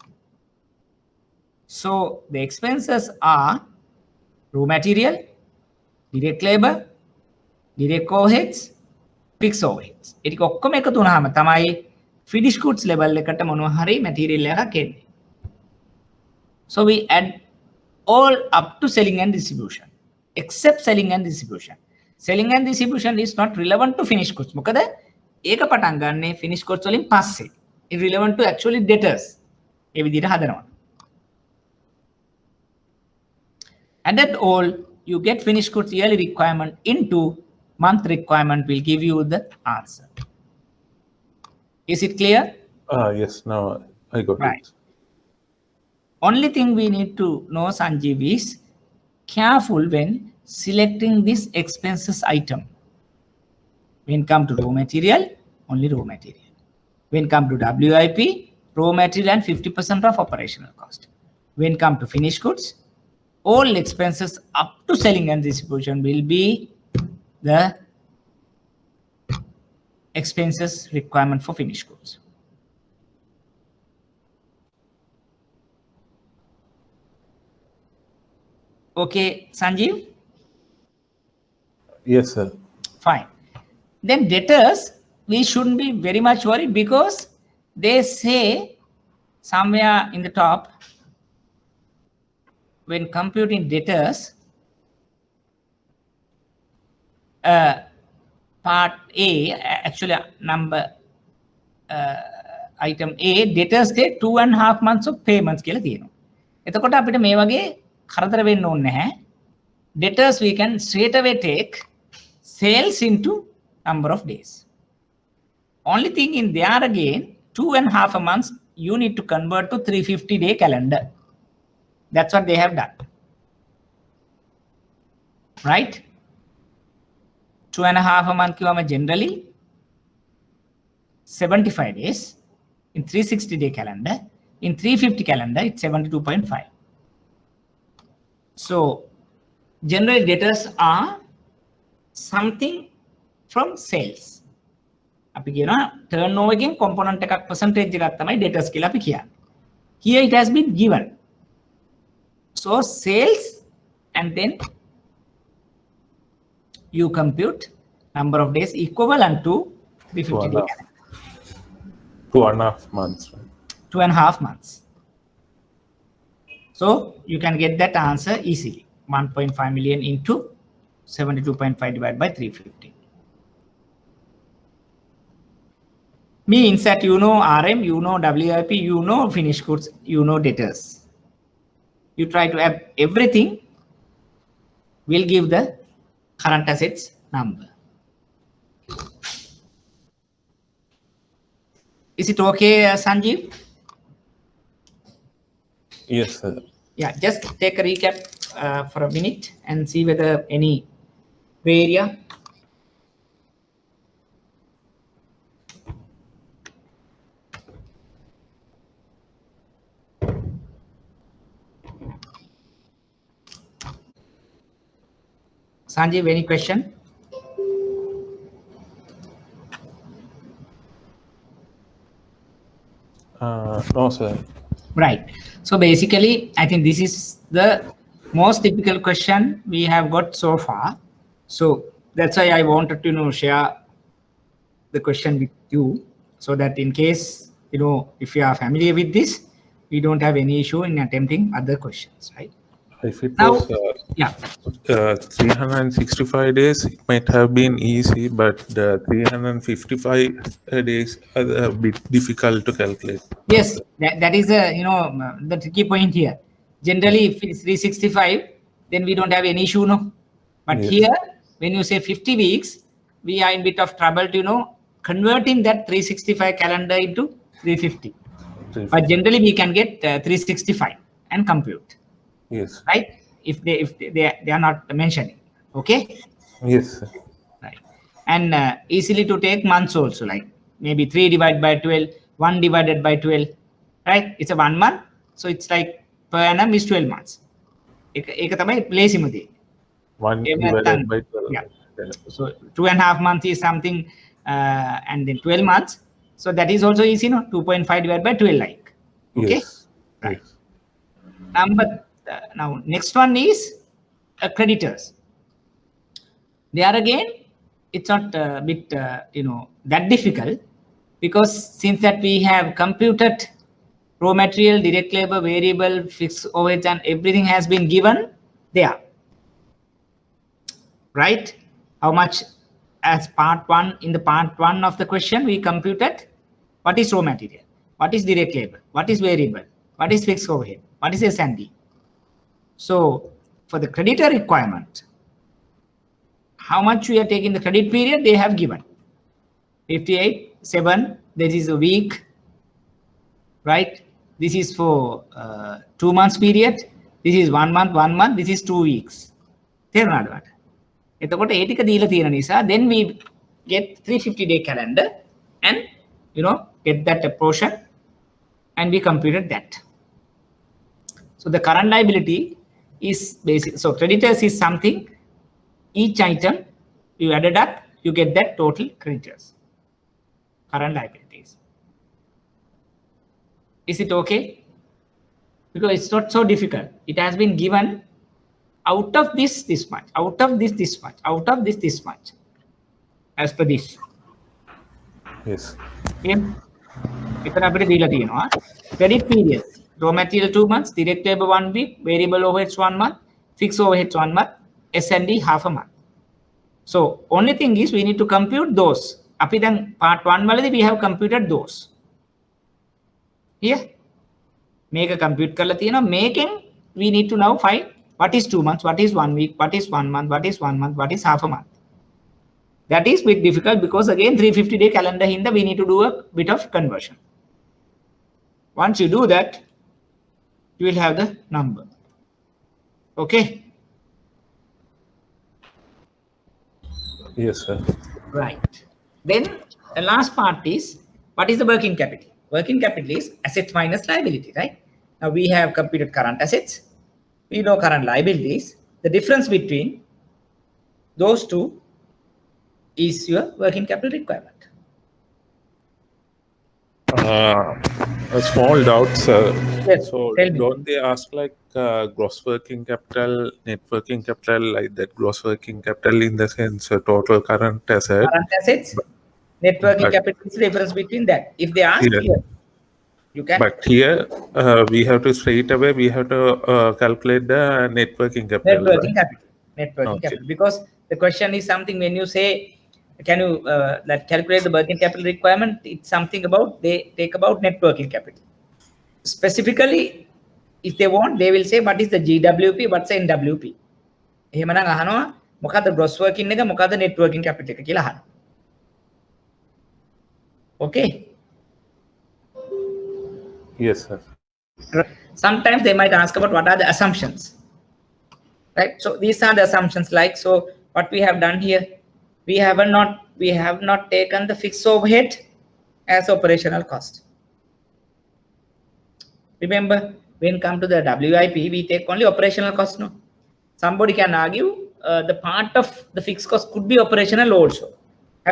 A: So the expenses are raw material, direct labor, direct overheads, fixed overheads. ඒක ඔක්කොම එකතු වුණාම තමයි finished goods level එකට මොනවා හරි material එකක් එන්නේ. So we add all up to selling and distribution, except selling and distribution. Selling and distribution is not relevant to finished goods. මොකද ඒක පටන් ගන්නේ finished goods වලින් පස්සේ. It's relevant to actually debtors. ඒ විදිහට හදනවා. And that all you get finished goods yearly requirement into month requirement will give you the answer. Is it clear?
B: Yes, now I got
A: Right.
B: it.
A: Only thing we need to know, Sanjeev, is careful when selecting this expenses item. When come to raw material, only raw material. When come to WIP, raw material and 50% of operational cost. When come to finished goods, all expenses up to selling and distribution will be the expenses requirement for finished goods. Okay, Sanjeev?
B: Yes, sir.
A: Fine. Then debtors, we shouldn't be very much worried because they say somewhere in the top, when computing debtors, part A, actually number item A, debtors take 2.5 months of payments කියලා තියෙනවා. එතකොට අපිට මේ වගේ කරදර වෙන්න ඕනේ නැහැ. Debtors we can straight away take sales into number of days. Only thing in there again, 2.5 months you need to convert to 350-day calendar. That's what they have done. Right? 2.5 months generally 75 days in 360-day calendar. In 350 calendar, it's 72.5. So general debtors are something from sales. අපි කියනවා turnover එකෙන් component එකක් percentage එකක් තමයි debtors කියලා අපි කියන්නේ. Here it has been given. So sales, and then you compute number of days equivalent to 350 days.
B: 2.5 months. Right?
A: 2.5 months. So you can get that answer easily. 1.5 million into 72.5 divided by 350. Means that you know RM, you know WIP, you know finished goods, you know debtors. You try to have everything, will give the current assets number. Is it okay, Sanjeev?
B: Yes, sir.
A: Yeah, just take a recap for a minute and see whether any gray area. Sanjeev, any question?
B: No, sir.
A: Right. So basically, I think this is the most typical question we have got so far. So that's why I wanted to share the question with you, so that in case if you are familiar with this, we don't have any issue in attempting other questions, right?
B: If it
A: Now,
B: was
A: yeah,
B: 365 days, it might have been easy, but the 355 days are a bit difficult to calculate.
A: yes, that is the tricky point here. Generally, if it's 365, then we don't have any issue, no. But
B: Yes.
A: Here, when you say 50 weeks, we are in bit of trouble to converting that 365 calendar into 350. But generally, we can get 365 and compute.
B: Yes.
A: Right? If they are not mentioning. Okay.
B: Yes, sir.
A: Right. And easily to take months also, like maybe 3 divided by 12, 1 divided by 12. Right? It's a 1 month. So it's like per annum is 12 months. ඒක තමයි ලේසිම දේ.
B: 1 divided by 12.
A: Yeah. So 2.5 months is something, and then 12 months. So that is also easy, 2.5 divided by 12, like. Okay.
B: Yes.
A: Right.
B: Yes.
A: Now next one is creditors. There again, it's not a bit that difficult, because since that we have computed raw material, direct labor, variable, fixed overhead, and everything has been given there. Right? How much as part 1, in the part 1 of the question, we computed what is raw material, what is direct labor, what is variable, what is fixed overhead, what is S&D. So for the creditor requirement, how much we are taking the credit period, they have given 58, 7, this is a week, right? This is for 2 months period, this is 1 month, this is 2 weeks. තේරුණාද? එතකොට ඒ ටික දීලා තියෙන නිසා then we get 350 day calendar and get that portion, and we computed that. So the current liability is basic. So creditors is something, each item you added up, you get that total creditors, current liabilities. Is it okay? Because it's not so difficult. It has been given out of this much, out of this much, out of this much, as per this.
B: Yes.
A: Okay. It's අපිට දීලා තියෙනවා credit periods, raw material 2 months, direct labor 1 week, variable overheads 1 month, fixed overheads 1 month, S&D half a month. So only thing is we need to compute those. අපි දැන් part 1 වලදී we have computed those. Here මේක compute කරලා තියෙනවා. මේකෙන් we need to now find what is 2 months, what is 1 week, what is 1 month, what is 1 month, what is half a month. That is a bit difficult, because again 350 day calendar hinda we need to do a bit of conversion. Once you do that, you will have the number. Okay.
B: Yes, sir.
A: Right. Then the last part is, what is the working capital? Working capital is assets minus liability, right? Now we have computed current assets. We know current liabilities. The difference between those two is your working capital requirement.
B: A small doubt, sir.
A: Yes,
B: So
A: tell me.
B: don't they ask like gross working capital, net working capital, like that? Gross working capital in the sense total current asset.
A: Current assets, net working
B: But
A: capital is the difference between that. If they ask
B: here,
A: here, you can.
B: but here we have to straight away we have to calculate the net working
A: Net
B: capital,
A: working
B: right?
A: capital. Net working
B: Okay.
A: capital. Because the question is something when you say, can you that calculate the working capital requirement? It's something about they take about net working capital. Specifically, if they want, they will say what is the GWP, what's the NWP. එහෙමනම් අහනවා මොකද්ද gross working එක මොකද්ද net working capital එක කියලා අහනවා. Okay.
B: Yes, sir.
A: Sometimes they might ask about what are the assumptions, right? So these are the assumptions. Like, so what we have done here, we have not taken the fixed overhead as operational cost. Remember, when come to the WIP, we take only operational cost. No, somebody can argue the part of the fixed cost could be operational also.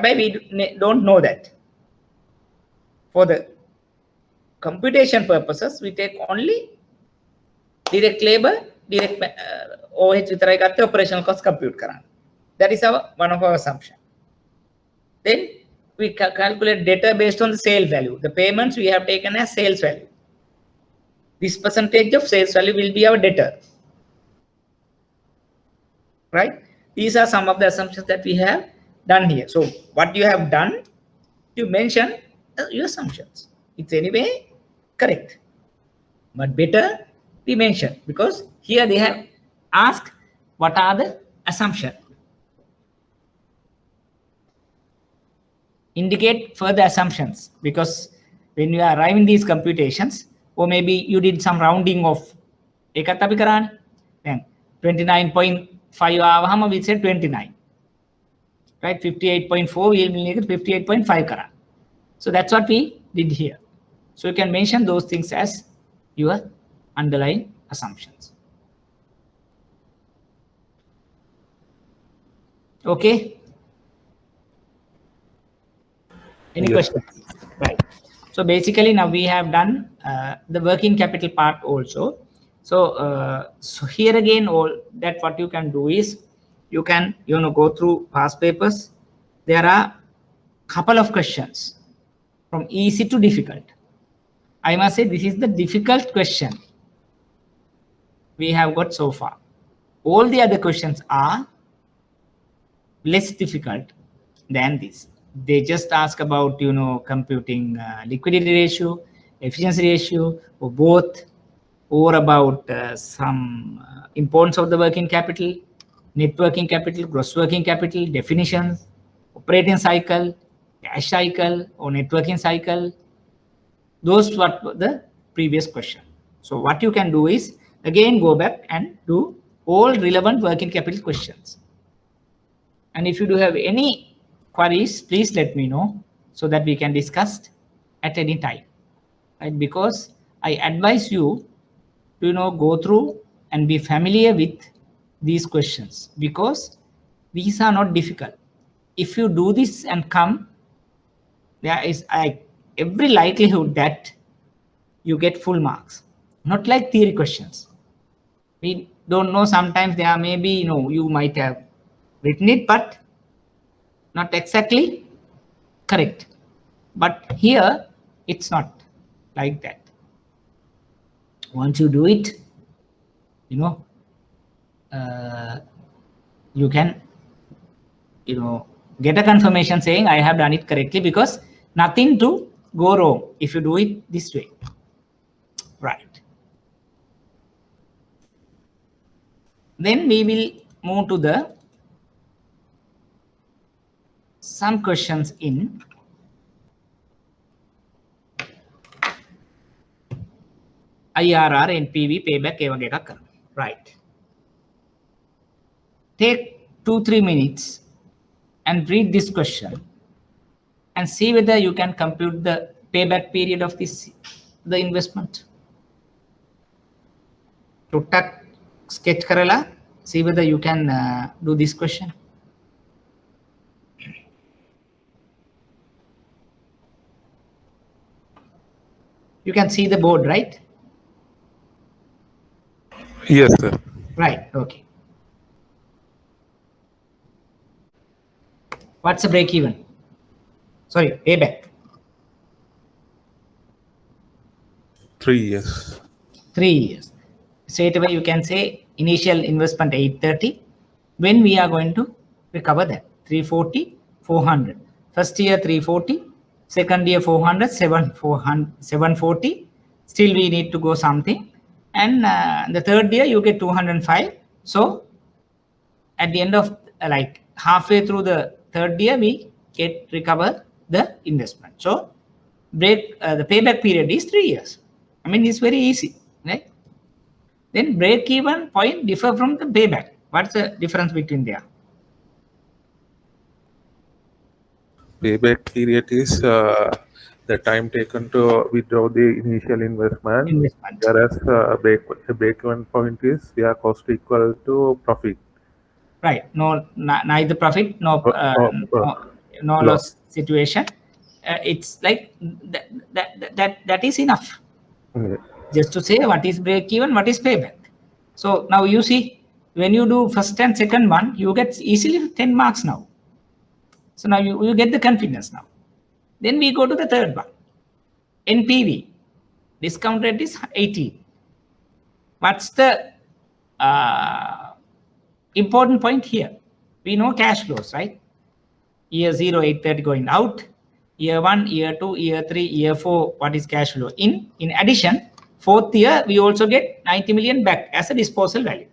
A: We don't know that. For the computation purposes, we take only direct labor, direct overhead විතරයි ගත්තේ operational cost compute කරන්න. That is one of our assumption. Then we calculate data based on the sale value. The payments we have taken as sales value. This percentage of sales value will be our debtor. Right? These are some of the assumptions that we have done here. So what you have done, you mention your assumptions. It's anyway correct. But better we mention, because here they have asked what are the assumptions. Indicate further assumptions, because when you arrive in these computations, or maybe you did some rounding of එකත් අපි කරානේ. දැන් 29.5 ආවහම we said 29. Right? 58.4 we will make it 58.5 කරා. So that's what we did here. So you can mention those things as your underlying assumptions. Okay. Any
B: Yes,
A: questions? Right. So basically now we have done the working capital part also. So so here again, all that what you can do is you can go through past papers. There are couple of questions from easy to difficult. I must say this is the difficult question we have got so far. All the other questions are less difficult than this. They just ask about computing liquidity ratio, efficiency ratio, or both, or about some importance of the working capital, net working capital, gross working capital, definitions, operating cycle, cash cycle, or net working cycle. Those were the previous question. So what you can do is again go back and do all relevant working capital questions. And if you do have any queries, please let me know so that we can discuss at any time. Right? Because I advise you to go through and be familiar with these questions, because these are not difficult. If you do this and come, there is every likelihood that you get full marks. Not like theory questions. We don't know, sometimes there may be, you might have written it, but not exactly correct. But here, it's not like that. Once you do it, you can, get a confirmation saying I have done it correctly, because nothing to go wrong if you do it this way. Right. Then we will move to the some questions in IRR, NPV, payback, right. Take 2-3 minutes and read this question and see whether you can compute the payback period of this, the investment? Tutak sketch karala. See whether you can do this question. You can see the board, right?
B: Yes, sir.
A: Right. Okay. What's the break even? Sorry, payback.
B: 3 years.
A: 3 years. Straight away you can say initial investment 830. When we are going to recover that? 340, 400. First year 340, second year 400, 740. Still we need to go something. And the third year you get 205. So at the end of like halfway through the third year, we recover the investment. So the payback period is 3 years. I mean, it's very easy, right? Then break even point differ from the payback. What's the difference between there?
B: Payback period is the time taken to withdraw the initial investment. Whereas break-even point is their cost equal to profit.
A: Right. No, neither profit, no loss situation. It's like that is enough.
B: Yeah.
A: Just to say what is break even, what is payback. So now you see, when you do first and second one, you get easily 10 marks now. So now you get the confidence now. Then we go to the third one. NPV, discount rate is 18. What's the important point here? We know cash flows, right? Year 0, 830 going out. Year 1, year 2, year 3, year 4, what is cash flow in? In addition, fourth year, we also get 90 million back as a disposal value.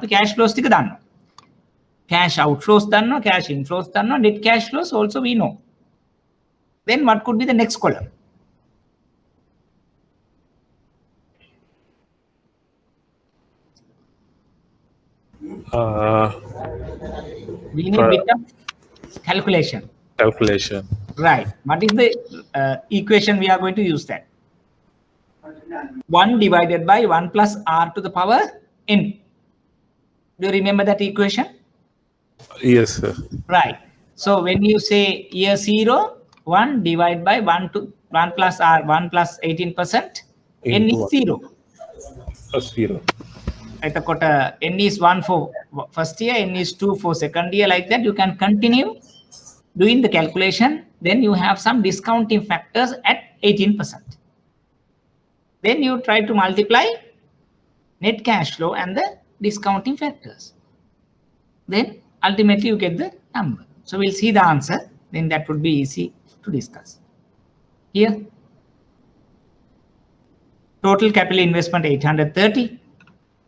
A: Cash flows, cash outflows, cash inflows, net cash flows also we know. Then what could be the next column? We need a bit of calculation. Right. What is the equation we are going to use that? 1 divided by 1 plus r to the power n. Do you remember that equation?
B: Yes, sir.
A: Right. So when you say year 0, 1 divided by 1 plus r, 1 plus 18%, n is 0.
B: 0.
A: N is 1 for first year, n is 2 for second year, like that. You can continue doing the calculation. Then you have some discounting factors at 18%. Then you try to multiply net cash flow and the discounting factors. Then ultimately you get the number. So we'll see the answer. Then that would be easy to discuss. Here, total capital investment 830,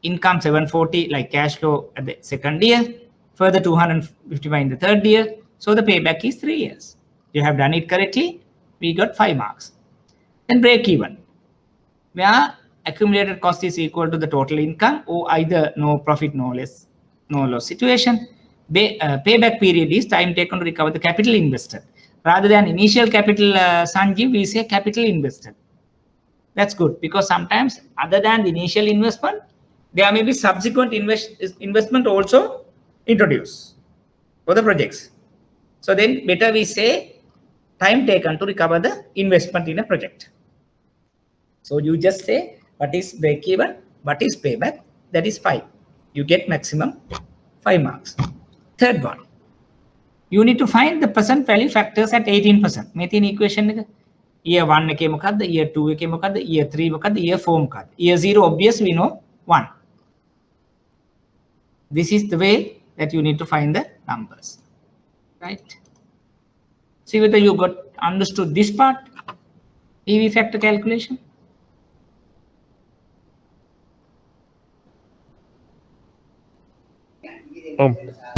A: income 740 like cash flow at the second year, further 255 in the third year. So the payback is 3 years. You have done it correctly. We got 5 marks. Then break even, where accumulated cost is equal to the total income or either no profit, no loss situation. Payback period is time taken to recover the capital invested. Rather than initial capital, Sanjeev, we say capital invested. That's good, because sometimes other than the initial investment, there may be subsequent investment also introduced for the projects. So then better we say time taken to recover the investment in a project. So you just say what is break even, what is payback, that is 5. You get maximum 5 marks. Third one, you need to find the present value factors at 18%. Methane equation, year 1 year 2 year 3 year 4 year 0 obvious we know 1. This is the way that you need to find the numbers, right? See whether you got understood this part, PV factor calculation.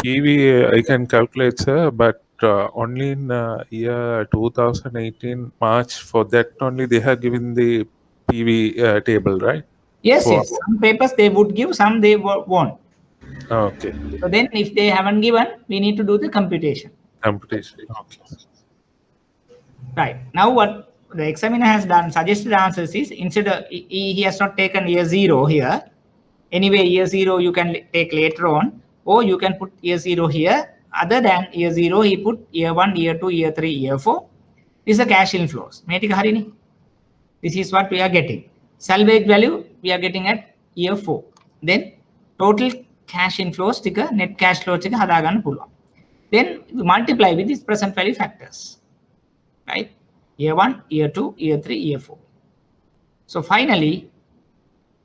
B: PV I can calculate, sir, but only in year 2018 March. For that only they have given the PV table, right?
A: Yes, yes. Some papers they would give, some they won't.
B: Okay.
A: So then if they haven't given, we need to do the computation.
B: Okay.
A: Right. Now what the examiner has done suggested answers is, instead of, he has not taken year 0 here. Anyway, year 0 you can take later on, or you can put year 0 here. Other than year 0, he put year 1, year 2, year 3, year 4. This is the cash inflows. This is what we are getting. Salvage value we are getting at year 4. Then total cash inflows tika net cash flow tika hadaganna puluwan. Then multiply with these present value factors. Right? Year 1, year 2, year 3, year 4. So finally,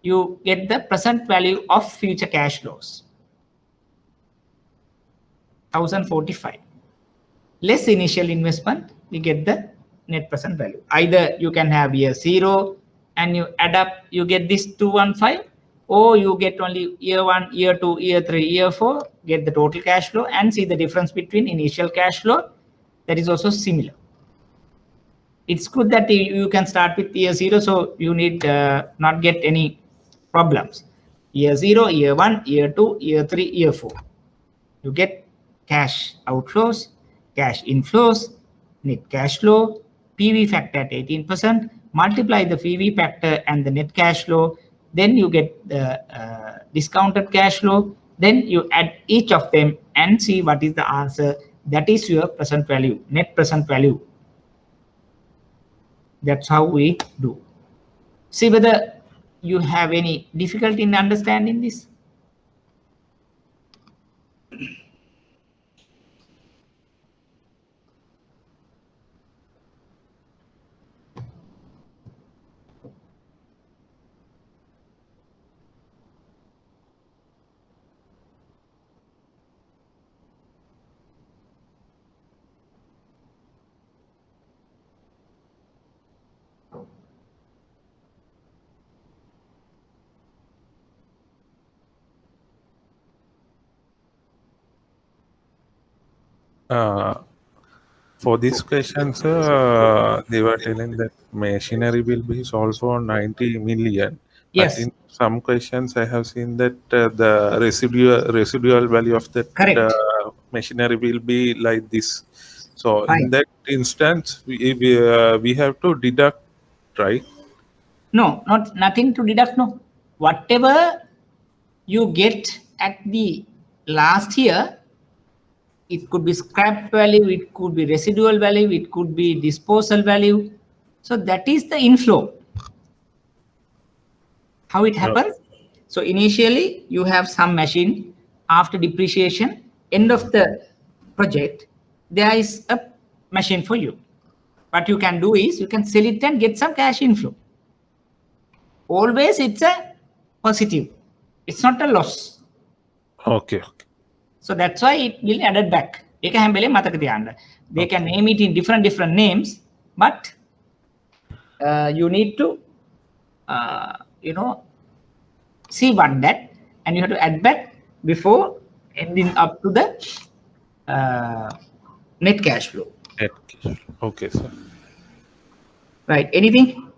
A: you get the present value of future cash flows. 1045. Less initial investment, we get the net present value. Either you can have year 0 and you add up, you get this 215, or you get only year 1, year 2, year 3, year 4, get the total cash flow and see the difference between initial cash flow. That is also similar. It's good that you can start with year 0, so you need not get any problems. Year 0, year 1, year 2, year 3, year 4. You get cash outflows, cash inflows, net cash flow, PV factor at 18%, multiply the PV factor and the net cash flow, then you get the discounted cash flow, then you add each of them and see what is the answer. That is your present value, net present value. That's how we do. See whether you have any difficulty in understanding this.
B: For this question, they were telling that machinery will be solved for 90 million.
A: Yes.
B: But in some questions, I have seen that the residual value of that machinery will be like this. So in that instance, we have to deduct, right?
A: No, nothing to deduct. No, whatever you get at the last year, it could be scrap value, it could be residual value, it could be disposal value. So that is the inflow. How it happens? So initially you have some machine. After depreciation, end of the project, there is a machine for you. What you can do is you can sell it and get some cash inflow. Always it's a positive. It's not a loss.
B: Okay.
A: So that's why it will added back. They can name it in different names, but you need to see what that, and you have to add back before ending up to the net cash flow.
B: Net cash flow. Okay, sir.
A: Right. Anything?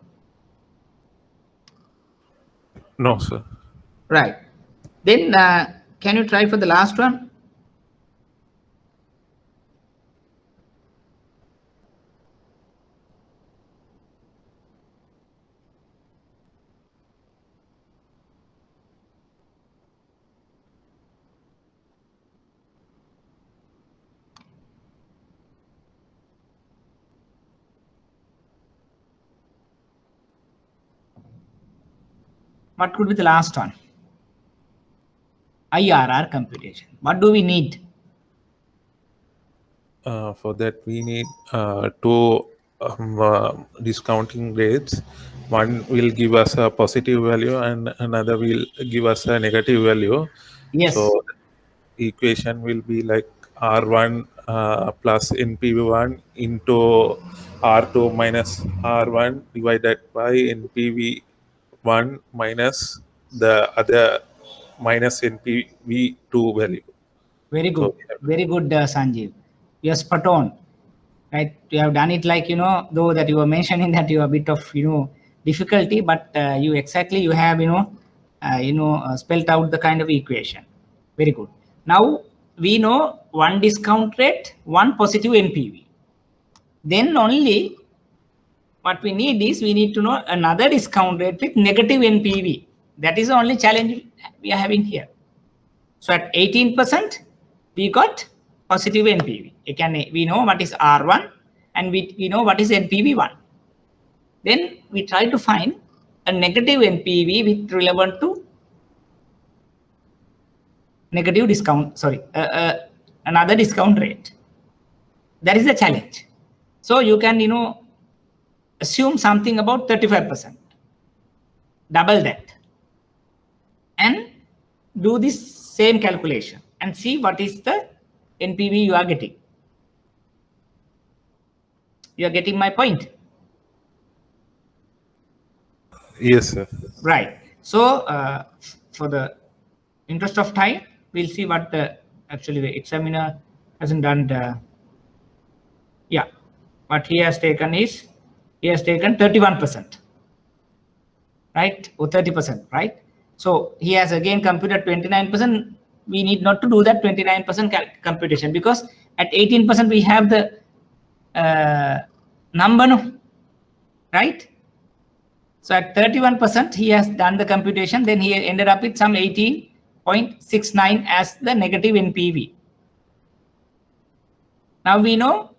B: No, sir.
A: Right. Then can you try for the last one? What could be the last one? IRR computation. What do we need?
B: For that, we need two discounting rates. One will give us a positive value and another will give us a negative value.
A: Yes.
B: So the equation will be like R1 plus NPV1 into R2 minus R1 divided by NPV1 minus the other minus NPV2 value.
A: Very good. Very good, Sanjeev. You're spot on. Right? You have done it like, though that you were mentioning that you are a bit of, difficulty, but you have, spelled out the kind of equation. Very good. Now we know one discount rate, one positive NPV. Then only what we need is, we need to know another discount rate with negative NPV. That is the only challenge we are having here. So at 18%, we got positive NPV. We know what is R1 and we know what is NPV1. Then we try to find a negative NPV with relevant to negative discount, another discount rate. That is the challenge. So you can, assume something about 35%, double that, and do this same calculation and see what is the NPV you are getting. You are getting my point?
B: Yes, sir.
A: Right. So for the interest of time, we'll see what actually the examiner hasn't done. What he has taken is, he has taken 31%, right? Or 30%, right? So he has again computed 29%. We need not to do that 29% computation, because at 18% we have the number, no? Right? So at 31%, he has done the computation. Then he ended up with some 18.69 as the negative NPV. Now we know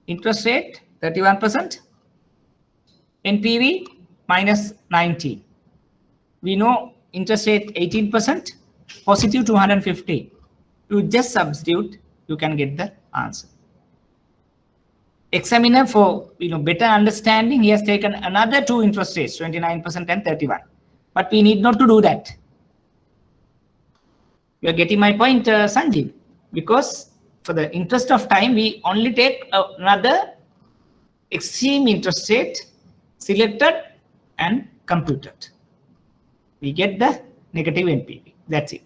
A: interest rate 31%, NPV minus 19. We know interest rate 18%, positive 250. You just substitute, you can get the answer. Examiner, for better understanding, he has taken another two interest rates, 29% and 31. But we need not to do that. You are getting my point, Sanjeev? Because for the interest of time, we only take another extreme interest rate, selected and computed. We get the negative NPV. That's it.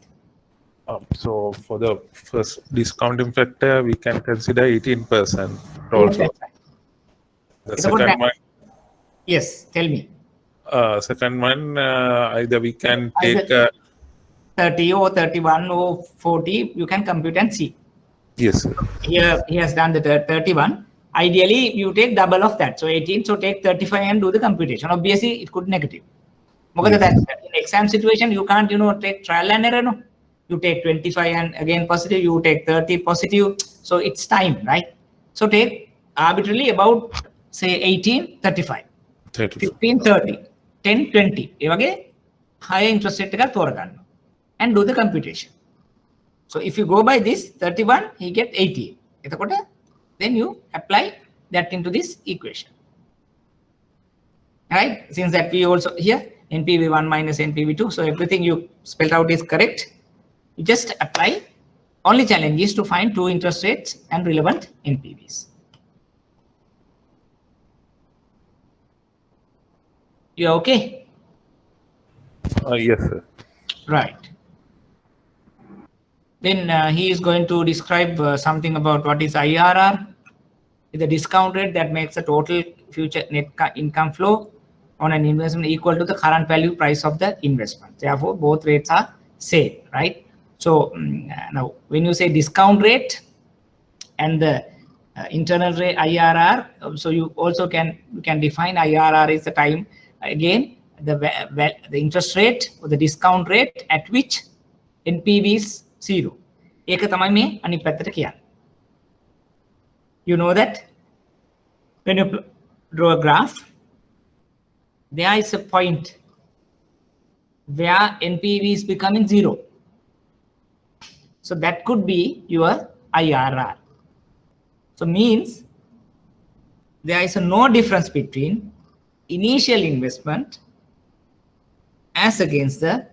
B: So for the first discounting factor, we can consider 18% also.
A: Yes, right.
B: The second one.
A: Yes, tell me.
B: Second one, either we can take
A: 30 or 31 or 40. You can compute and see.
B: Yes, sir.
A: Here he has done the 31. Ideally, you take double of that. So 18. So take 35 and do the computation. Obviously, it could be negative. Yes. That in exam situation, you can't take trial and error. No? You take 25 and again positive. You take 30 positive. So it's time, right? So take arbitrarily about, say, 18, 35, 15, 30, 10, 20. Again, higher interest rate and do the computation. So if you go by this 31, he get 80. Then you apply that into this equation. Right? Since that we also here NPV1 minus NPV2, so everything you spelled out is correct. You just apply. Only challenge is to find two interest rates and relevant NPVs. You are okay?
B: Yes, sir.
A: Right. Then he is going to describe something about what is IRR. The discount rate that makes the total future net income flow on an investment equal to the current value price of the investment. Therefore, both rates are same, right? So now when you say discount rate and the internal rate IRR, so you also can define IRR is the time, again, the interest rate or the discount rate at which NPV is 0. You know that when you draw a graph, there is a point where NPV is becoming 0. So that could be your IRR. So means there is no difference between initial investment as against the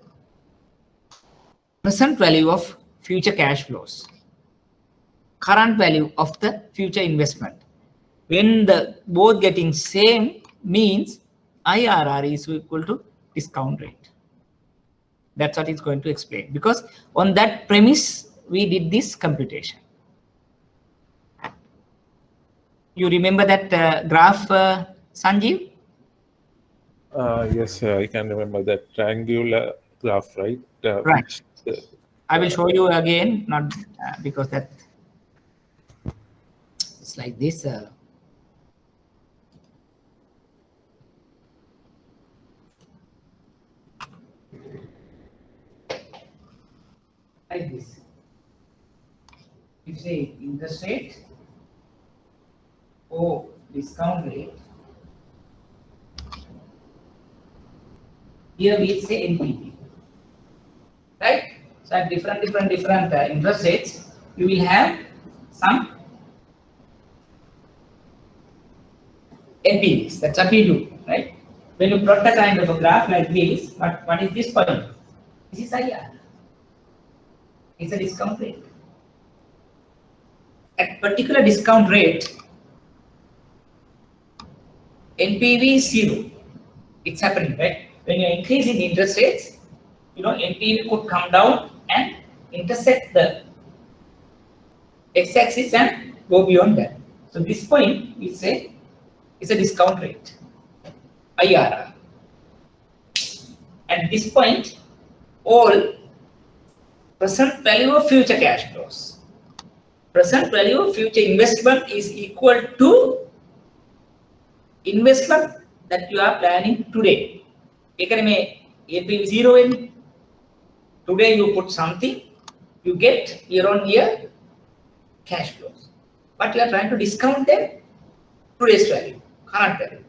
A: present value of future cash flows, current value of the future investment. When the both getting same means IRR is equal to discount rate. That's what it's going to explain, because on that premise we did this computation. You remember that graph, Sanjeev?
B: Yes, sir, I can remember that triangular graph, right?
A: Right. I will show you again, not because that it's like this. like this. If say interest rate or discount rate, here we say NPV, right? So at different interest rates, you will have some NPVs. That's what we do, right? When you plot a kind of a graph like this, but what is this point? This is IR. It's a discount rate. At particular discount rate, NPV is 0. It's happening, right? When you're increasing interest rates, NPV could come down and intersect the x-axis and go beyond that. So this point we say is a discount rate, IRR. At this point, all present value of future cash flows, present value of future investment is equal to investment that you are planning today. NPV 0 in today you put something, you get year-on-year cash flows, but you are trying to discount them today's value, current value.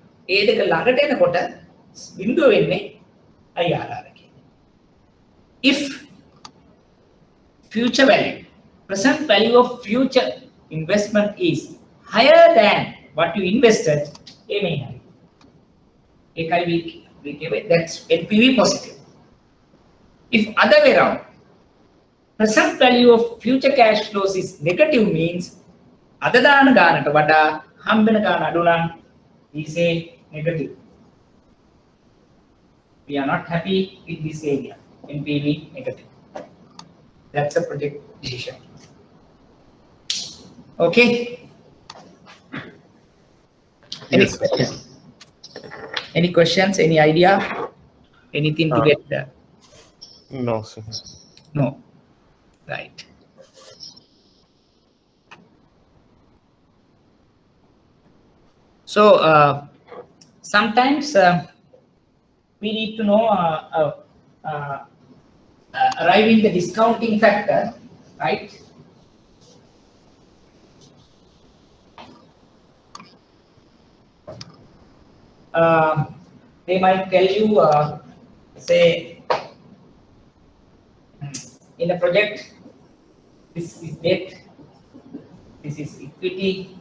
A: If future value, present value of future investment is higher than what you invested, that's NPV positive. If other way around, present value of future cash flows is negative, means other than Ganata Vada, Hambana Aduna, we say negative. We are not happy with this area, NPV negative. That's a project decision. Okay.
B: Yes.
A: Any questions? Any idea? Anything to get there?
B: No, sir.
A: No. Right. So sometimes we need to know arriving the discounting factor, right? They might tell you, say, in a project, this is debt, this is equity,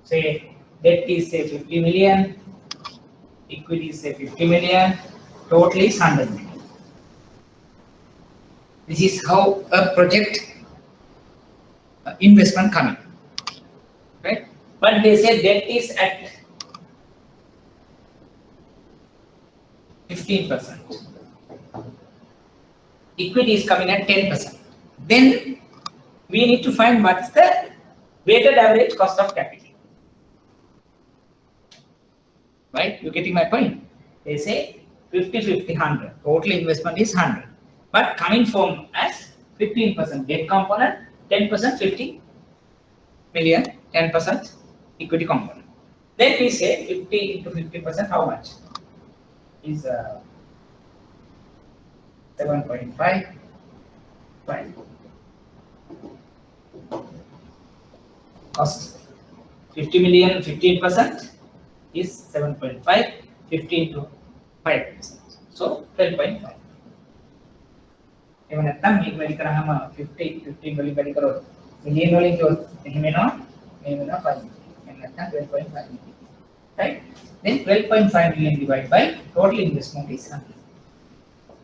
A: say debt is say 50 million, equity is say 50 million, total is 100 million. This is how a project investment comes, right? But they say debt is at 15%. Equity is coming at 10%. Then we need to find what's the weighted average cost of capital. Right? You're getting my point? They say 50, 50, 100. Total investment is 100. But coming from as 15% debt component, 10% 50 million, 10% equity component. Then we say 50 into 50%, how much? Is 7.5. Right. Cost 50 million, 15% is 7.5, 15 to 5%. So 12.5. Even at time, 50, 15 million million 5 million. 12.5 million. Right? Then 12.5 million divided by total investment is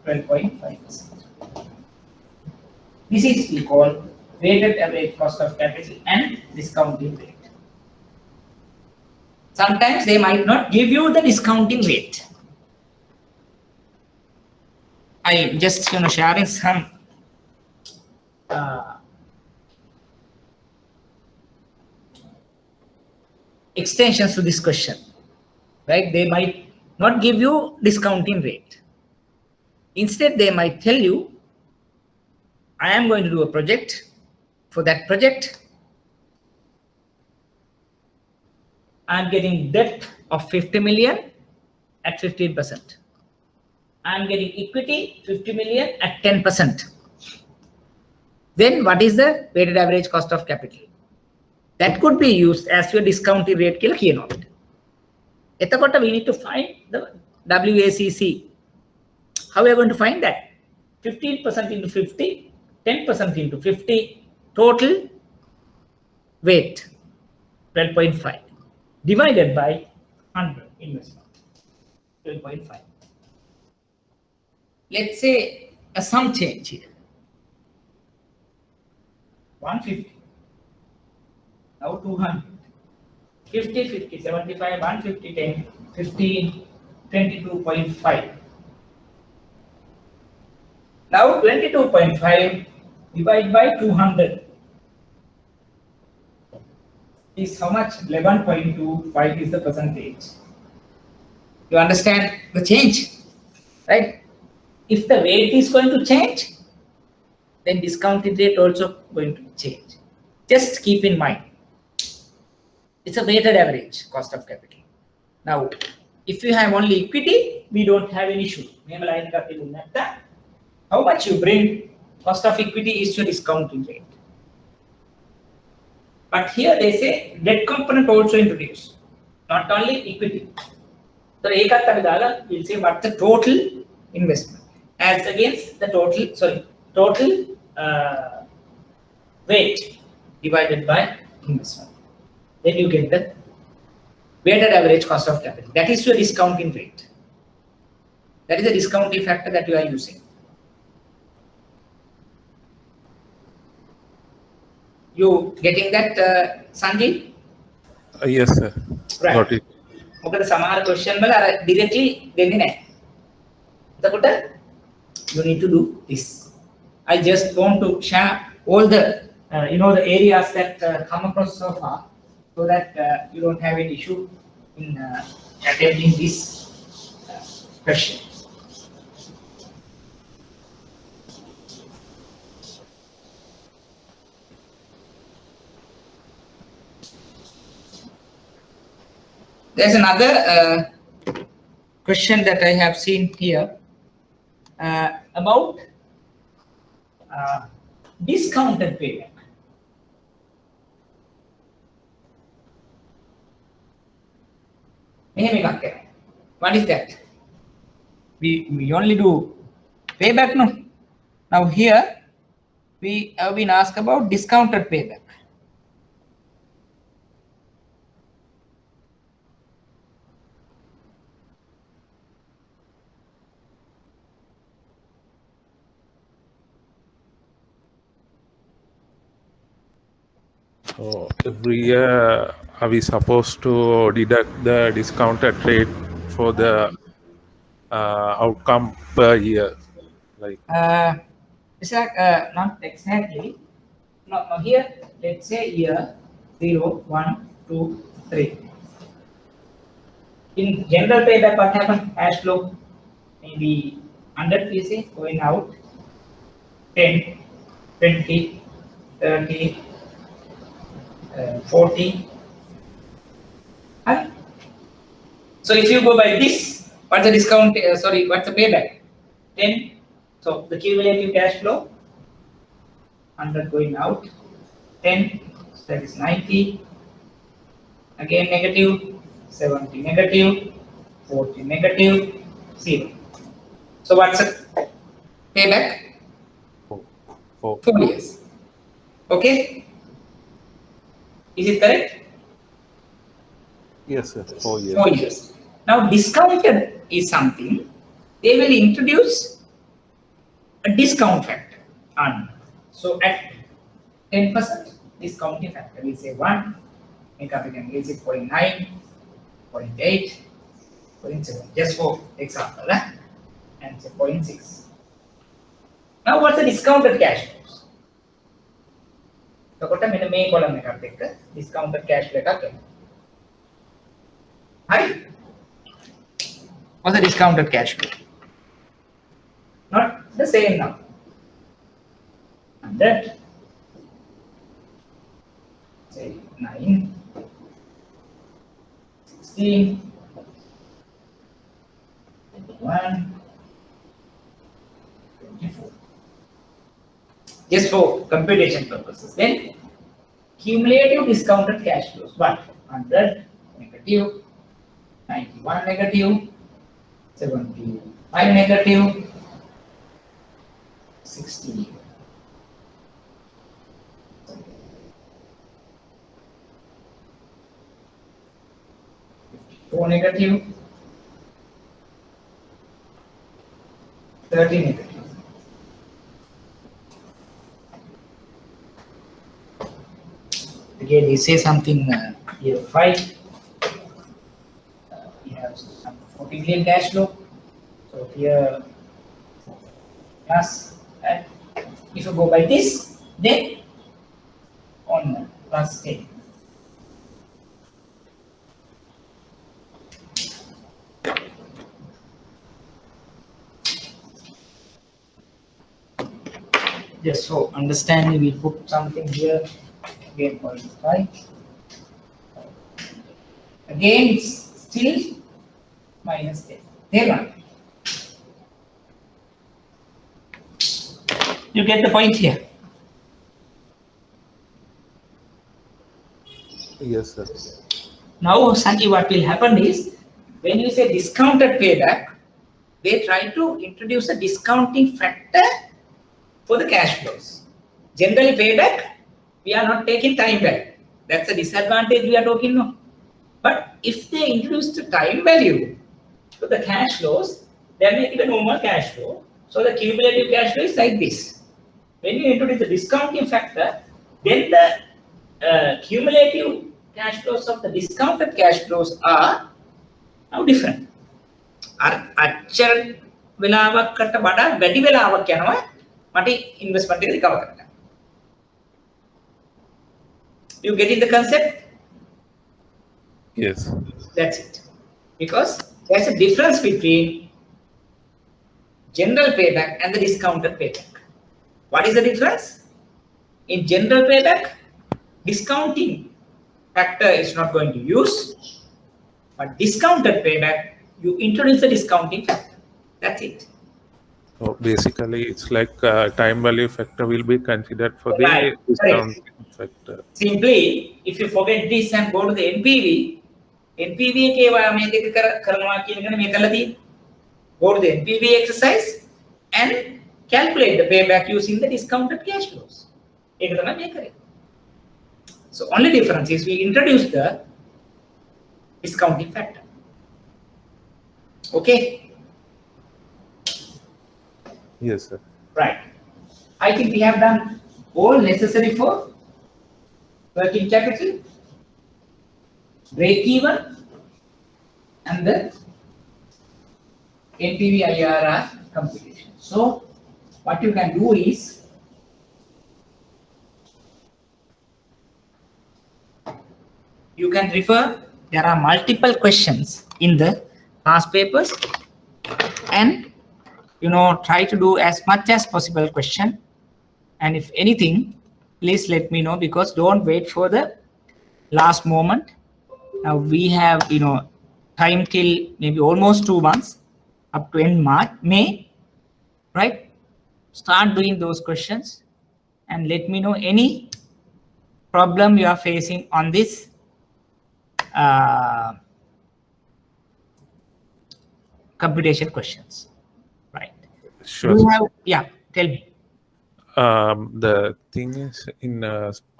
A: 12.5%. This is we call weighted average cost of capital and discounting rate. Sometimes they might not give you the discounting rate. I am just sharing some extensions to this question. Right? They might not give you discounting rate. Instead, they might tell you, I am going to do a project. For that project, I am getting debt of 50 million at 15%. I am getting equity 50 million at 10%. Then what is the weighted average cost of capital? That could be used as your discounting rate. We need to find the WACC. How are we going to find that? 15% into 50, 10% into 50, total weight 12.5 divided by 100 investment 12.5. Let's say a sum change here 150, now 200, 50, 50, 75, 150, 10, 15, 22.5. Now 22.5 divided by 200 is how much? 11.25 is the percentage. You understand the change, right? If the weight is going to change, then discounted rate also going to change. Just keep in mind, it's a weighted average cost of capital. Now, if you have only equity, we don't have any issue. How much you bring, cost of equity is your discounting rate. But here they say debt component also introduced, not only equity. So we'll say what the total investment as against the total weight divided by investment. Then you get the weighted average cost of capital. That is your discounting rate. That is the discounting factor that you are using. You getting that, Sanjeev?
B: Yes, sir.
A: Right.
B: Got it.
A: Okay, the Samara question directly you need to do this. I just want to share all the the areas that come across so far, so that you don't have any issue in attending this question. There's another question that I have seen here about discounted payback. What is that? We only do payback, no? Now here we have been asked about discounted payback.
B: So every year, are we supposed to deduct the discounted rate for the outcome per year? Like,
A: It's like not exactly. No, here let's say year 0, 1, 2, 3. In general payback, what happens? Cash flow maybe 100 PC going out, 10, 20, 30, 40. Right? So if you go by this, what's the discount? What's the payback? 10. So the cumulative cash flow 100 going out, 10, so that is 90. Again negative, 70 negative, 40 negative, 0. So what's the payback? 4 years. Okay? Is it correct?
B: yes, sir. 4 years.
A: 4 years. Now discounted is something, they will introduce a discount factor. And so at 10% discounting factor, we say 1, make up again, is it 0.9, 0.8, 0.7, just for example, and say 0.6. Now what's the discounted cash flows? So may column discounted cash flow. Right? What's the discounted cash flow? Not the same now. And that say 9, 16, 21, 24. just for computation purposes. Then cumulative discounted cash flows. What? 100 negative, 91 negative, 75 negative, 60. 4 negative, 30 negative. Again, they say something here 5. We have some 40 million cash flow. So here plus, and if you go by this, then on plus 10. Just so understanding, we put something here, again 0.5. Again, still minus 10. There one. You get the point here.
B: Yes, sir.
A: Now, Sanjeev, what will happen is, when you say discounted payback, they try to introduce a discounting factor for the cash flows. Generally, payback, we are not taking time value. That's a disadvantage we are talking now. But if they introduce the time value to the cash flows, then make it a normal cash flow. So the cumulative cash flow is like this. When you introduce the discounting factor, then the cumulative cash flows of the discounted cash flows are now different. අච්චර වෙලාවකට වඩා වැඩි වෙලාවක් යනවා මට investment එක recover කරන්න. You getting the concept?
B: Yes.
A: That's it. Because there's a difference between general payback and the discounted payback. What is the difference? In general payback, discounting factor is not going to use, but discounted payback, you introduce the discounting factor. That's it.
B: So basically, it's like time value factor will be considered for
A: Right.
B: the discount factor.
A: Simply, if you forget this and go to the NPV, NPV එකේ ඔයා මේ දෙක කරනවා කියන එක මේ කරලා තියෙන්නේ. Go to the NPV exercise and calculate the payback using the discounted cash flows. ඒක තමයි මේ කරේ. So only difference is we introduce the discounting factor. Okay.
B: Yes, sir.
A: Right. I think we have done all necessary for working capital, break even, and the NPV IRR computation. So what you can do is you can refer. There are multiple questions in the past papers, and try to do as much as possible question. And if anything, please let me know, because don't wait for the last moment. Now we have time till maybe almost 2 months, up to end May, right? Start doing those questions and let me know any problem you are facing on this computation questions, right?
B: Sure.
A: Yeah, tell me.
B: The thing is, in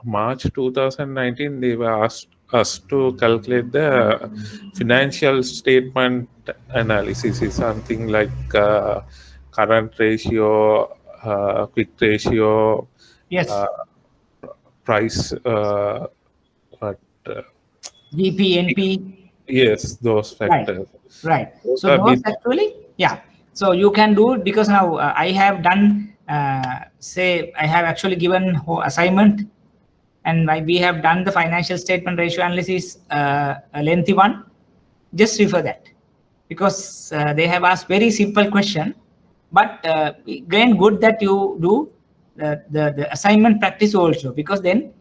B: March 2019, they were asked us to calculate the financial statement analysis. Is something like current ratio, quick ratio,
A: Yes.
B: Price,
A: GP, NP.
B: Yes, those factors.
A: Right. So those actually, yeah. So you can do it, because now I have done, say I have actually given assignment, and we have done the financial statement ratio analysis, a lengthy one. Just refer that, because they have asked very simple question, but again, good that you do the assignment practice also, because then,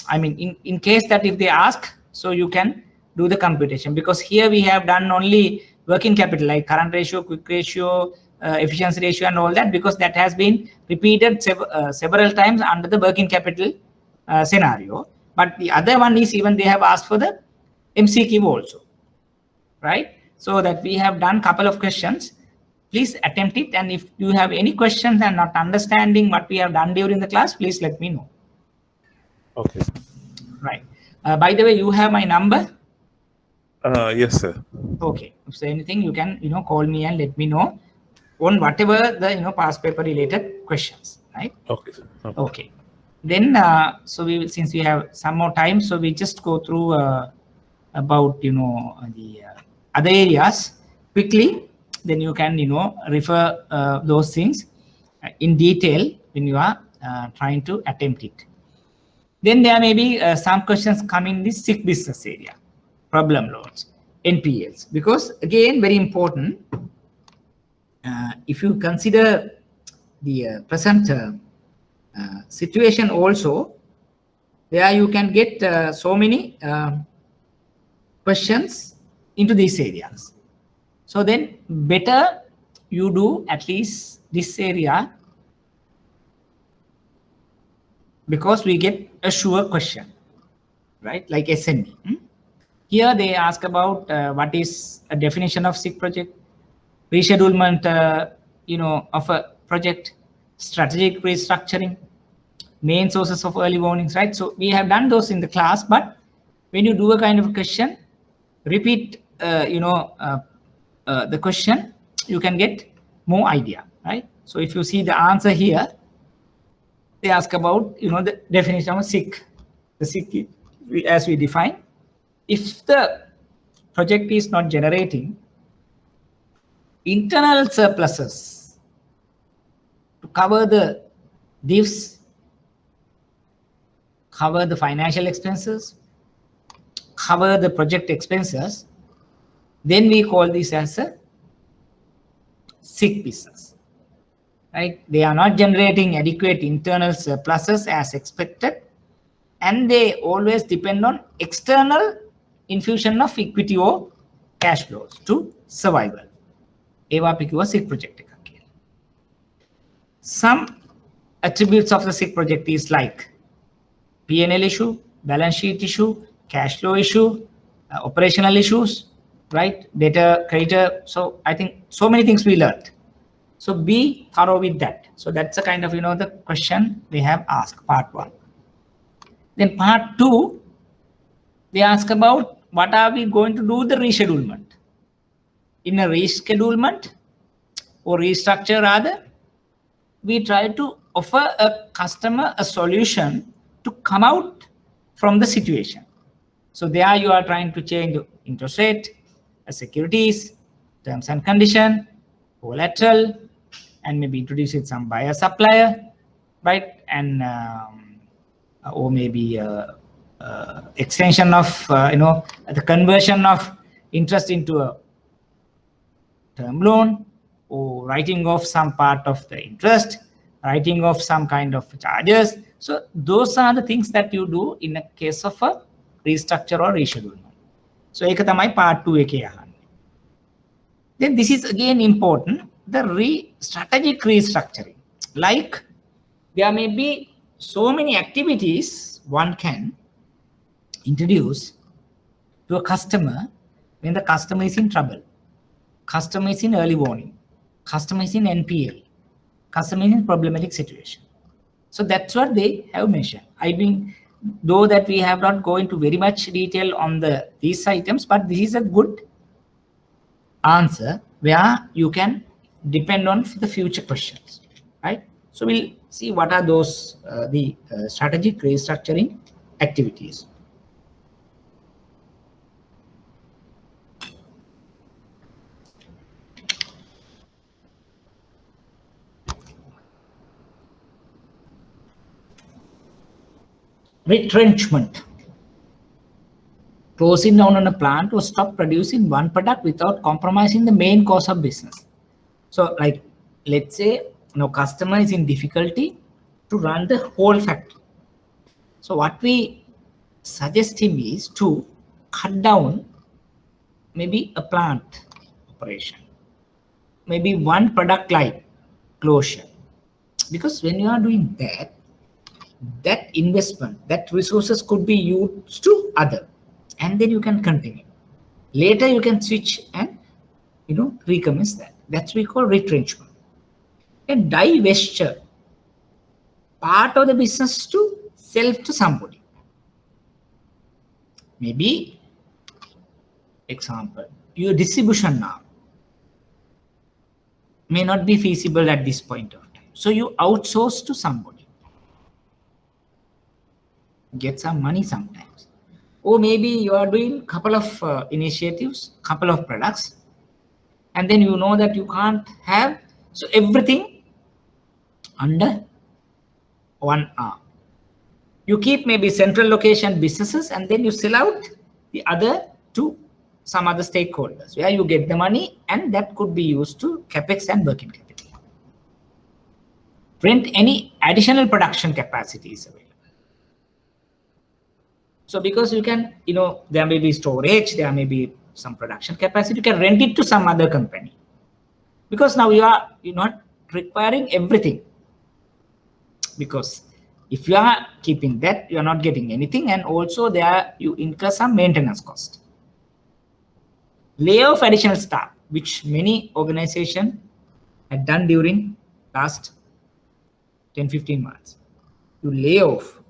A: I mean, in case that if they ask, so you can do the computation, because here we have done only working capital like current ratio, quick ratio, efficiency ratio and all that, because that has been repeated several times under the working capital scenario. But the other one is even they have asked for the MCQ also, right? So that we have done couple of questions. Please attempt it, and if you have any questions and not understanding what we have done during the class, please let me know.
B: Okay.
A: Right. By the way, you have my number.
B: Yes, sir.
A: Okay. If there's anything, you can call me and let me know on whatever the past paper related questions. Right.
B: Okay, sir.
A: Okay. Then so we will, since we have some more time, so we just go through about the other areas quickly. Then you can refer those things in detail when you are trying to attempt it. Then there may be some questions coming in the sick business area, problem loans, NPLs, because again very important. If you consider the present situation also, where you can get so many questions into these areas. So then better you do at least this area, because we get a sure question, right? Like SND. Here they ask about what is a definition of SIG project, reschedulement of a project, strategic restructuring, main sources of early warnings, right? So we have done those in the class, but when you do a kind of a question, repeat the question, you can get more idea, right? So if you see the answer here, they ask about the definition of SIG. The SIG, as we define, if the project is not generating internal surpluses to cover the divs, cover the financial expenses, cover the project expenses, then we call this as a SIG business, right? They are not generating adequate internal surpluses as expected, and they always depend on external infusion of equity or cash flows to survival. SIG project. Some attributes of the SIG project is like P&L issue, balance sheet issue, cash flow issue, operational issues, right? Data, creditor. So I think so many things we learned. So be thorough with that. So that's a kind of the question they have asked, part 1. Then part 2, they ask about what are we going to do the reschedulement. In a reschedulement or restructure rather, we try to offer a customer a solution to come out from the situation. So there you are trying to change the interest rate, securities, terms and condition, collateral, and maybe introducing some buyer supplier, right? And or maybe extension of the conversion of interest into a term loan, or writing off some part of the interest, writing off some kind of charges. So those are the things that you do in a case of a restructure or reschedulement. So ek thamai part 2 ekේ ahane. Then this is again important, the strategic restructuring. Like there may be so many activities one can introduce to a customer when the customer is in trouble, customer is in early warning, customer is in NPL, customer is in problematic situation. So that's what they have mentioned. I mean, though that we have not go into very much detail on these items, but this is a good answer where you can depend on the future questions, right? So we'll see what are those the strategic restructuring activities. Retrenchment. Closing down on a plant to stop producing one product without compromising the main course of business. So like, let's say customer is in difficulty to run the whole factory. So what we suggest him is to cut down maybe a plant operation, maybe one product line closure. Because when you are doing that, that investment, that resources could be used to other, and then you can continue. Later you can switch and recommence that. That's we call retrenchment. And divestiture, part of the business to sell to somebody. Maybe, example, your distribution now may not be feasible at this point of time. So you outsource to somebody. Get some money sometimes. Or maybe you are doing a couple of initiatives, couple of products, and then you know that you can't have so everything under one arm. You keep maybe central location businesses, and then you sell out the other to some other stakeholders where you get the money, and that could be used to capex and working capital. Rent any additional production capacity is available. So because you can, there may be storage, there may be some production capacity, you can rent it to some other company. Because now you're not requiring everything. Because if you are keeping that, you are not getting anything, and also there you incur some maintenance cost. Lay off additional staff, which many organizations had done during last 10-15 months. You lay off,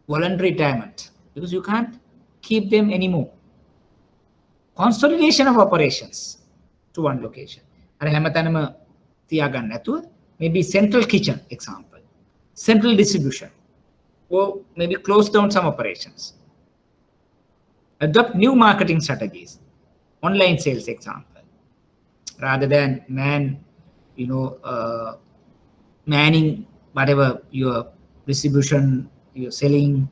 A: voluntary retirement, because you can't keep them anymore. Consolidation of operations to one location. Maybe central kitchen, example, central distribution, or maybe close down some operations. Adopt new marketing strategies, online sales, example, rather than manning whatever your distribution, your selling,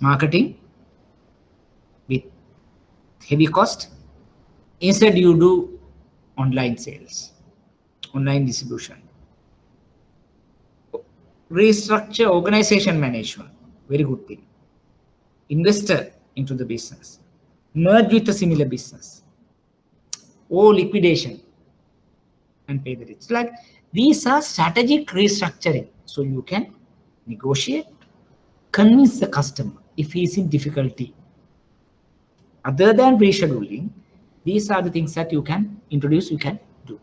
A: marketing with heavy cost. Instead, you do online sales, online distribution. Restructure organization management, very good thing. Investor into the business, merge with a similar business, or liquidation and pay the rich. Like these are strategic restructuring. So you can negotiate, convince the customer if he is in difficulty. Other than rescheduling, these are the things that you can introduce, you can do.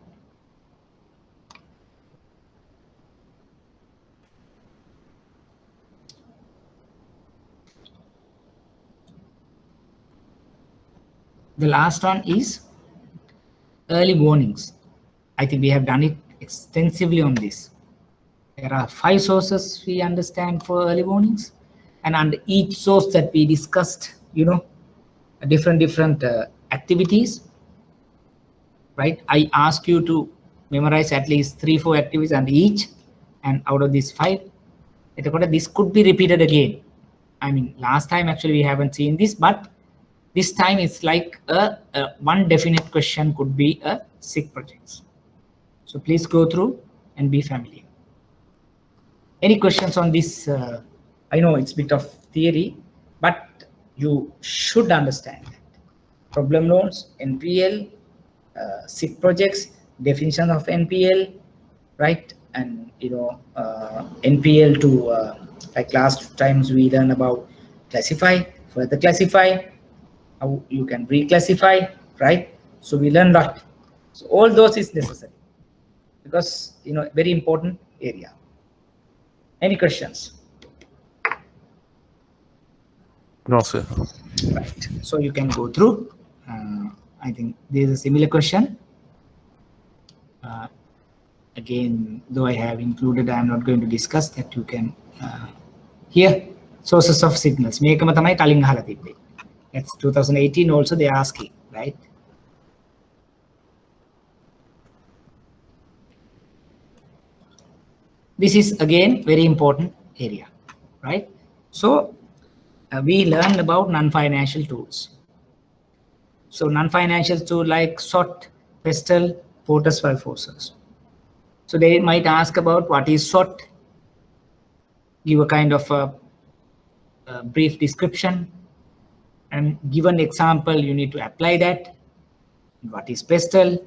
A: The last one is early warnings. I think we have done it extensively on this. There are 5 sources we understand for early warnings, and under each source that we discussed, different activities, right? I ask you to memorize at least 3-4 activities under each, and out of these 5, this could be repeated again. I mean, last time actually we haven't seen this, but this time it's like one definite question could be a SIG projects. So please go through and be familiar. Any questions on this? I know it's a bit of theory, but you should understand that. Problem loans, NPL, SIG projects, definition of NPL, right? And NPL to like last times we learned about classify, further classify, how you can reclassify, right? So we learned that. So all those is necessary because very important area. Any questions?
B: No, sir.
A: Right. So you can go through. I think there is a similar question. Again, though I have included, I am not going to discuss that. You can here sources of signals. That's 2018 also they are asking, right? This is again very important area, right? So we learned about non-financial tools. So non-financial tool like SWOT, PESTEL, Porter's Five Forces. So they might ask about what is SWOT, give a kind of a brief description, and give an example. You need to apply that. What is PESTEL?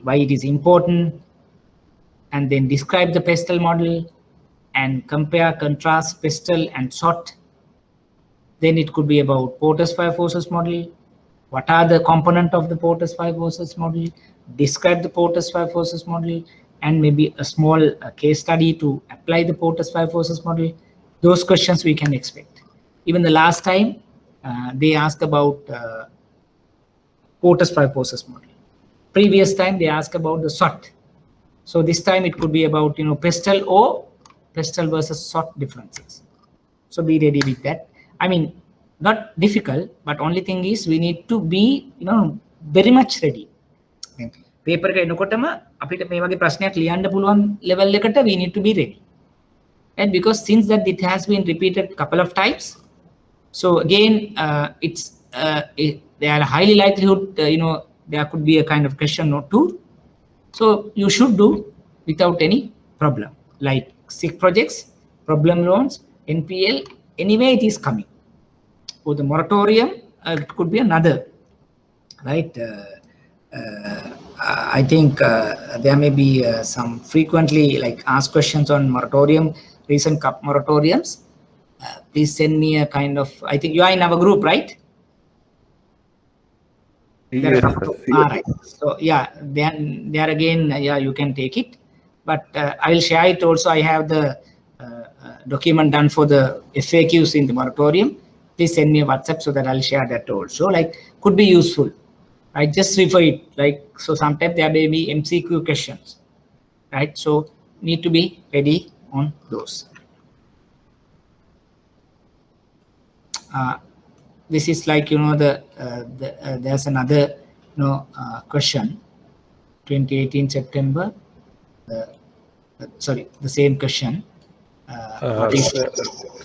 A: why it is important, and then describe the PESTEL model and compare, contrast PESTEL and SOT. Then it could be about Porter's five forces model. What are the components of the Porter's five forces model? Describe the Porter's five forces model, and maybe a small case study to apply the Porter's five forces model. Those questions we can expect. Even the last time they asked about Porter's five forces model. Previous time they asked about the SOT. So this time it could be about PESTEL or PESTEL versus SOT differences. So be ready with that. I mean, not difficult, but only thing is we need to be very much ready. Paper එක එනකොටම අපිට මේ වගේ ප්‍රශ්නයක් ලියන්න පුළුවන් level එකට we need to be ready. And because since that it has been repeated couple of times, so again there are highly likelihood there could be a kind of question or two. So you should do without any problem, like SIG projects, problem loans, NPL. Anyway, it is coming. For the moratorium, it could be another, right? I think there may be some frequently like asked questions on moratorium, recent moratoriums. Please send me a kind of, I think you are in our group, right?
B: Yes,
A: all right. So yeah, then there again, yeah, you can take it, but I will share it also. I have the document done for the FAQs in the moratorium. Please send me a WhatsApp so that I'll share that also. Like, could be useful. Right, just refer it. Like, so sometimes there may be MCQ questions, right? So need to be ready on those. This is like there's another question. 2018 September. Sorry, the same question.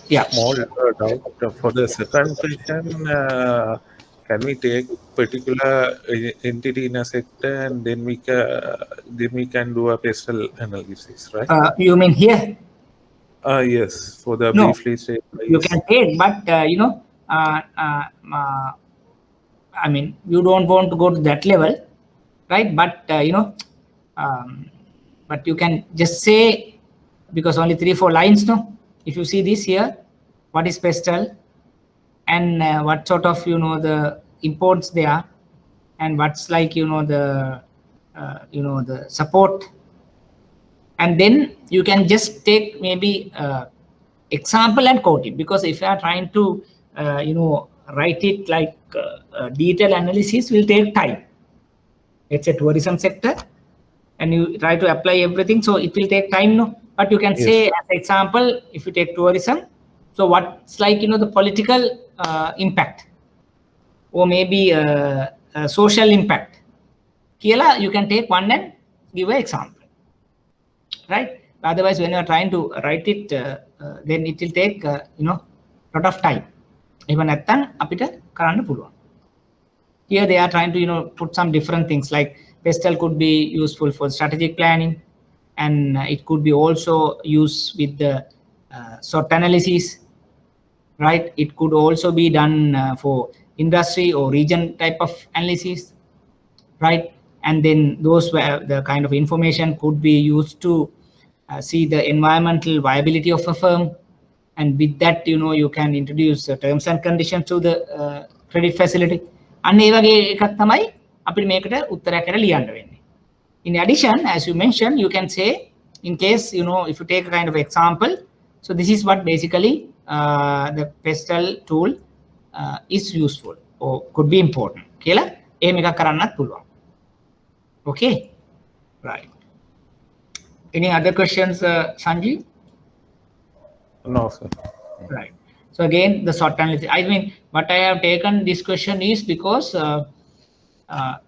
A: Yeah.
B: Small doubt for the second question. Can we take particular entity in a sector and then we can do a PESTEL analysis, right?
A: You mean here?
B: Yes, for the
A: No,
B: briefly say.
A: You can take, but I mean, you don't want to go to that level, right? But but you can just say, because only 3-4 lines, no? If you see this here, what is PESTEL, and what sort of the imports they are, and what's like the support, and then you can just take maybe example and quote it, because if you are trying to write it like detailed analysis will take time. It's a tourism sector and you try to apply everything, so it will take time, no? But you can say as example, if you take tourism, so what's like the political impact, or maybe social impact. Here you can take one and give an example, right? Otherwise, when you are trying to write it, then it will take lot of time. Even at that, here they are trying to put some different things, like PESTEL could be useful for strategic planning, and it could be also used with the SWOT analysis, right? It could also be done for industry or region type of analysis, right? And then those where the kind of information could be used to see the environmental viability of a firm, and with that you can introduce terms and conditions to the credit facility. And ඒ වගේ එකක් තමයි අපිට මේකට උත්තරයක් කරලා ලියන්න වෙන්නේ. In addition, as you mentioned, you can say, in case if you take a kind of example, so this is what basically the PESTEL tool is useful or could be important. කියලා එහෙම එකක් කරන්නත් පුළුවන්. Okay, right. Any other questions, Sanjeev?
B: No, sir.
A: Right. So again, the SWOT analysis. I mean, what I have taken this question is because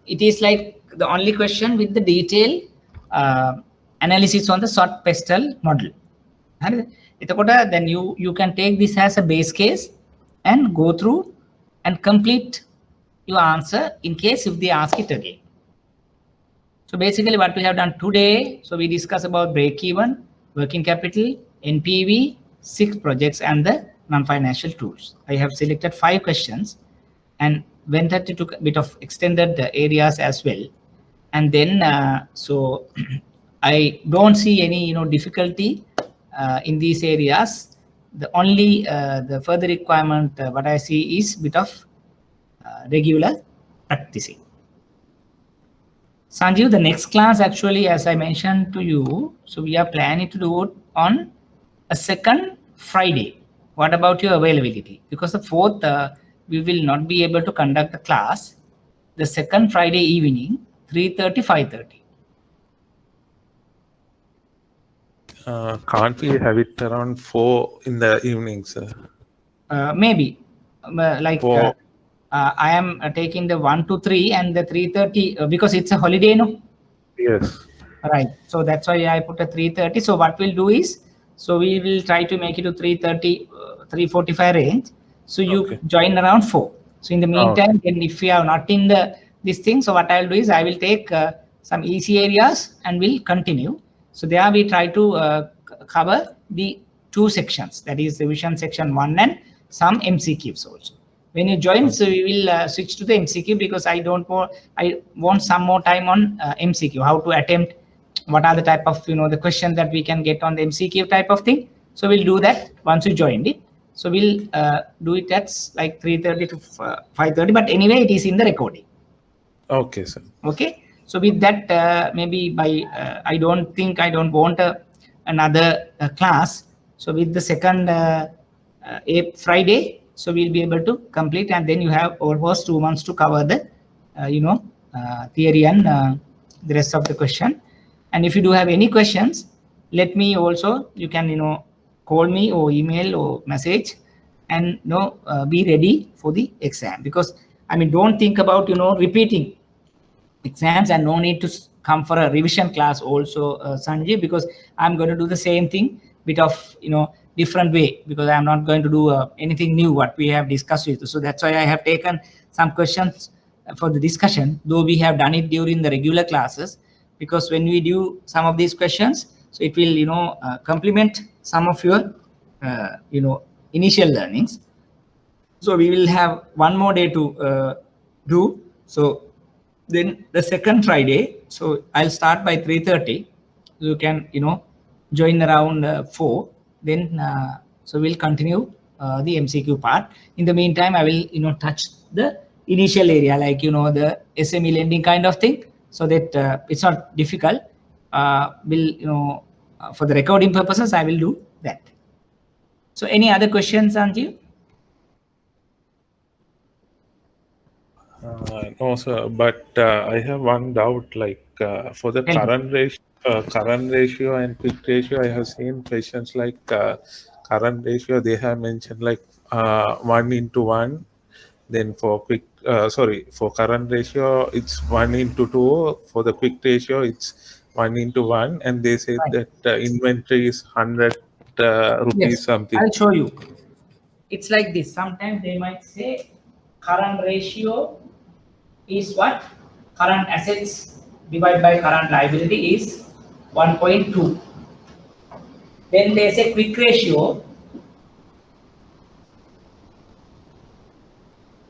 A: it is like the only question with the detailed analysis on the SWOT PESTEL model. Then you can take this as a base case and go through and complete your answer in case if they ask it again. So basically what we have done today, so we discuss about break-even, working capital, NPV, 6 projects, and the non-financial tools. I have selected 5 questions and went into a bit of extended areas as well. And then so I don't see any difficulty in these areas. The only the further requirement what I see is bit of regular practicing. Sanjeev, the next class actually, as I mentioned to you, so we are planning to do it on a second Friday. What about your availability? Because the fourth, we will not be able to conduct the class. The second Friday evening, 3:30, 5:30.
B: Can't we have it around 4 in the evening, sir?
A: Maybe like
B: 4.
A: I am taking the 1 to 3 and the 3:30 because it's a holiday, no?
B: Yes.
A: Right. So that's why I put a 3:30. So what we'll do is, so we will try to make it to 3:30, 3:45 range. So you
B: Okay.
A: join around 4. So in the meantime,
B: Okay.
A: then if we are not in this thing, so what I'll do is I will take some easy areas and we'll continue. So there we try to cover the 2 sections, that is revision section 1 and some MCQs also. When you join, so we will switch to the MCQ because I want some more time on MCQ, how to attempt, what are the type of the question that we can get on the MCQ type of thing. So we'll do that once you joined it. So we'll do it at like 3:30 to 5:30, but anyway it is in the recording.
B: Okay, sir.
A: Okay, so with that maybe by I don't want another class. So with the second Friday, so we'll be able to complete, and then you have almost 2 months to cover the theory and the rest of the question. And if you do have any questions, let me also, you can call me or email or message, and be ready for the exam. Because I mean, don't think about repeating exams, and no need to come for a revision class also, Sanjay, because I'm going to do the same thing bit of different way, because I'm not going to do anything new what we have discussed with you. So that's why I have taken some questions for the discussion, though we have done it during the regular classes, because when we do some of these questions, so it will complement some of your initial learnings. So we will have one more day to do. So then the second Friday, so I'll start by 3:30. You can join around 4. Then so we'll continue the MCQ part. In the meantime, I will touch the initial area, like the SME lending kind of thing, so that it's not difficult. Will for the recording purposes, I will do that. So any other questions, Sanjeev?
B: No, sir, but I have one doubt. Like for the current ratio and quick ratio, I have seen questions like current ratio. They have mentioned like 1:1. Then for for current ratio, it's 1:2. For the quick ratio, it's 1:1. And they said
A: Right.
B: that inventory is 100 rupees
A: Yes,
B: something.
A: I'll show you. It's like this. Sometimes they might say current ratio is what? Current assets divided by current liability is 1.2. Then they say quick ratio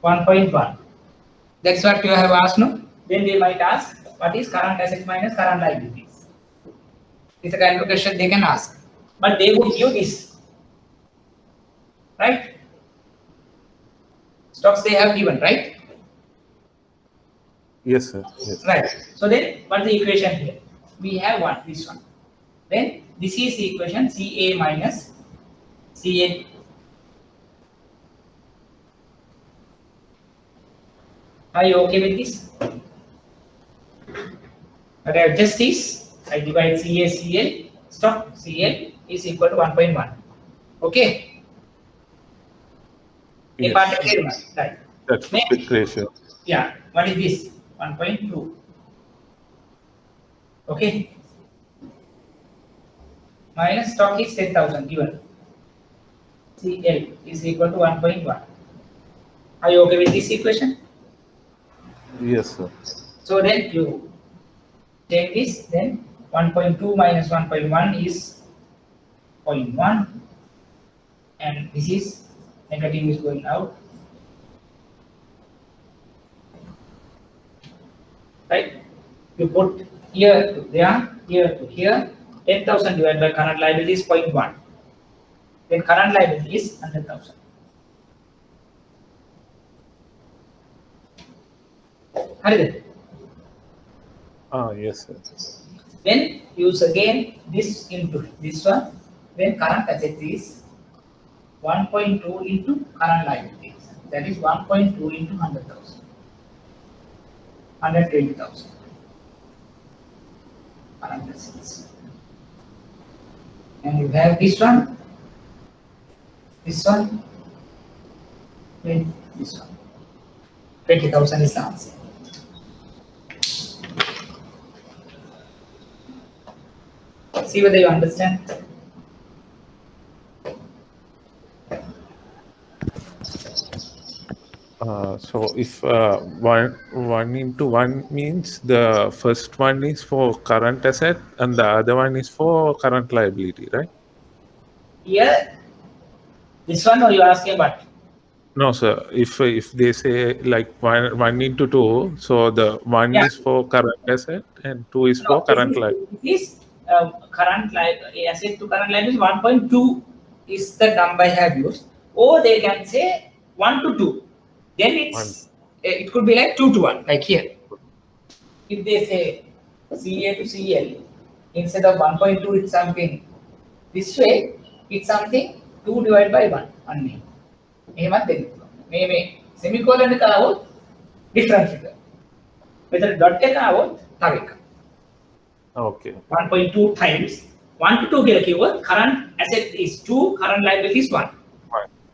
A: 1.1. That's what you have asked, no? Then they might ask, what is current assets minus current liabilities? It's a kind of question they can ask. But they would give this, right? Stocks they have given, right?
B: Yes, sir. Yes.
A: Right. So then, what's the equation here? We have this one. Then this is the equation CA minus CA. Are you okay with this? But I adjust this. I divide CA stock CL is equal to 1.1. Okay.
B: Yes.
A: Right.
B: That's quick ratio.
A: Yeah. What is this? 1.2. Okay. Minus stock is 10,000 given. CL is equal to 1.1. Are you okay with this equation?
B: Yes, sir.
A: So then you take this, then 1.2 minus 1.1 is 0.1, and this is negative is going out. Right? You put here to there, here to here, 10,000 divided by current liability is 0.1. Then current liability is 100,000.
B: Yes, sir.
A: Then use again this into this one. Then current asset is 1.2 into current liabilities. That is 1.2 into 100,000. 120,000. Current assets. And you have this one, then this one. 20,000 is the answer. See whether you understand.
B: So if one into one means the first one is for current asset and the other one is for current liability, right?
A: Yeah. This one, or you asking what?
B: No, sir. If they say like one into two, so the one
A: Yeah.
B: is for current asset and two is for
A: No,
B: current liability.
A: this current asset to current liability is 1.2 is the number I have used. Or they can say 1 to 2. Then it could be like 2 to 1, like here. If they say CA to CL, instead of 1.2, it's something this way, it's something 2 divided by 1. Only. Maybe semicolon ka different figure. Whether dot ka tavika.
B: Okay.
A: 1.2 times 1 to 2 කියලා කිව්වොත් current asset is 2, current liability is 1.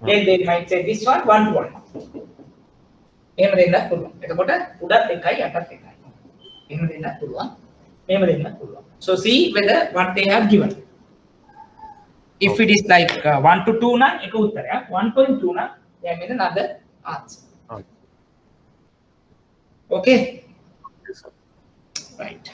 A: Then they might say this one 1 to 1. එහෙම දෙන්නත් පුළුවන්. එතකොට උඩත් එකයි යටත් එකයි. එහෙම දෙන්නත් පුළුවන්. මෙහෙම දෙන්නත් පුළුවන්. So see whether what they have given. If it is like 1 to 2 නම් එක උත්තරයක්, 1.2 නම් then with another answer. Okay?
B: Yes, sir.
A: Right.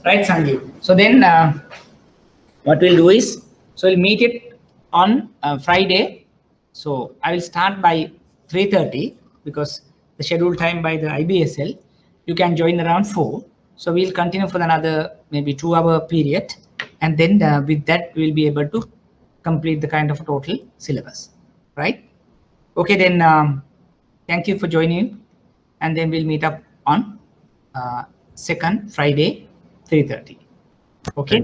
A: Right, Sanjeev. So then what we'll do is, so we'll meet it on Friday. So I will start by 3:30 because the scheduled time by the IBSL. You can join around 4. So we'll continue for another maybe 2-hour period. And then with that, we'll be able to complete the kind of total syllabus, right? Okay, then thank you for joining. And then we'll meet up on second Friday, 3:30. Okay.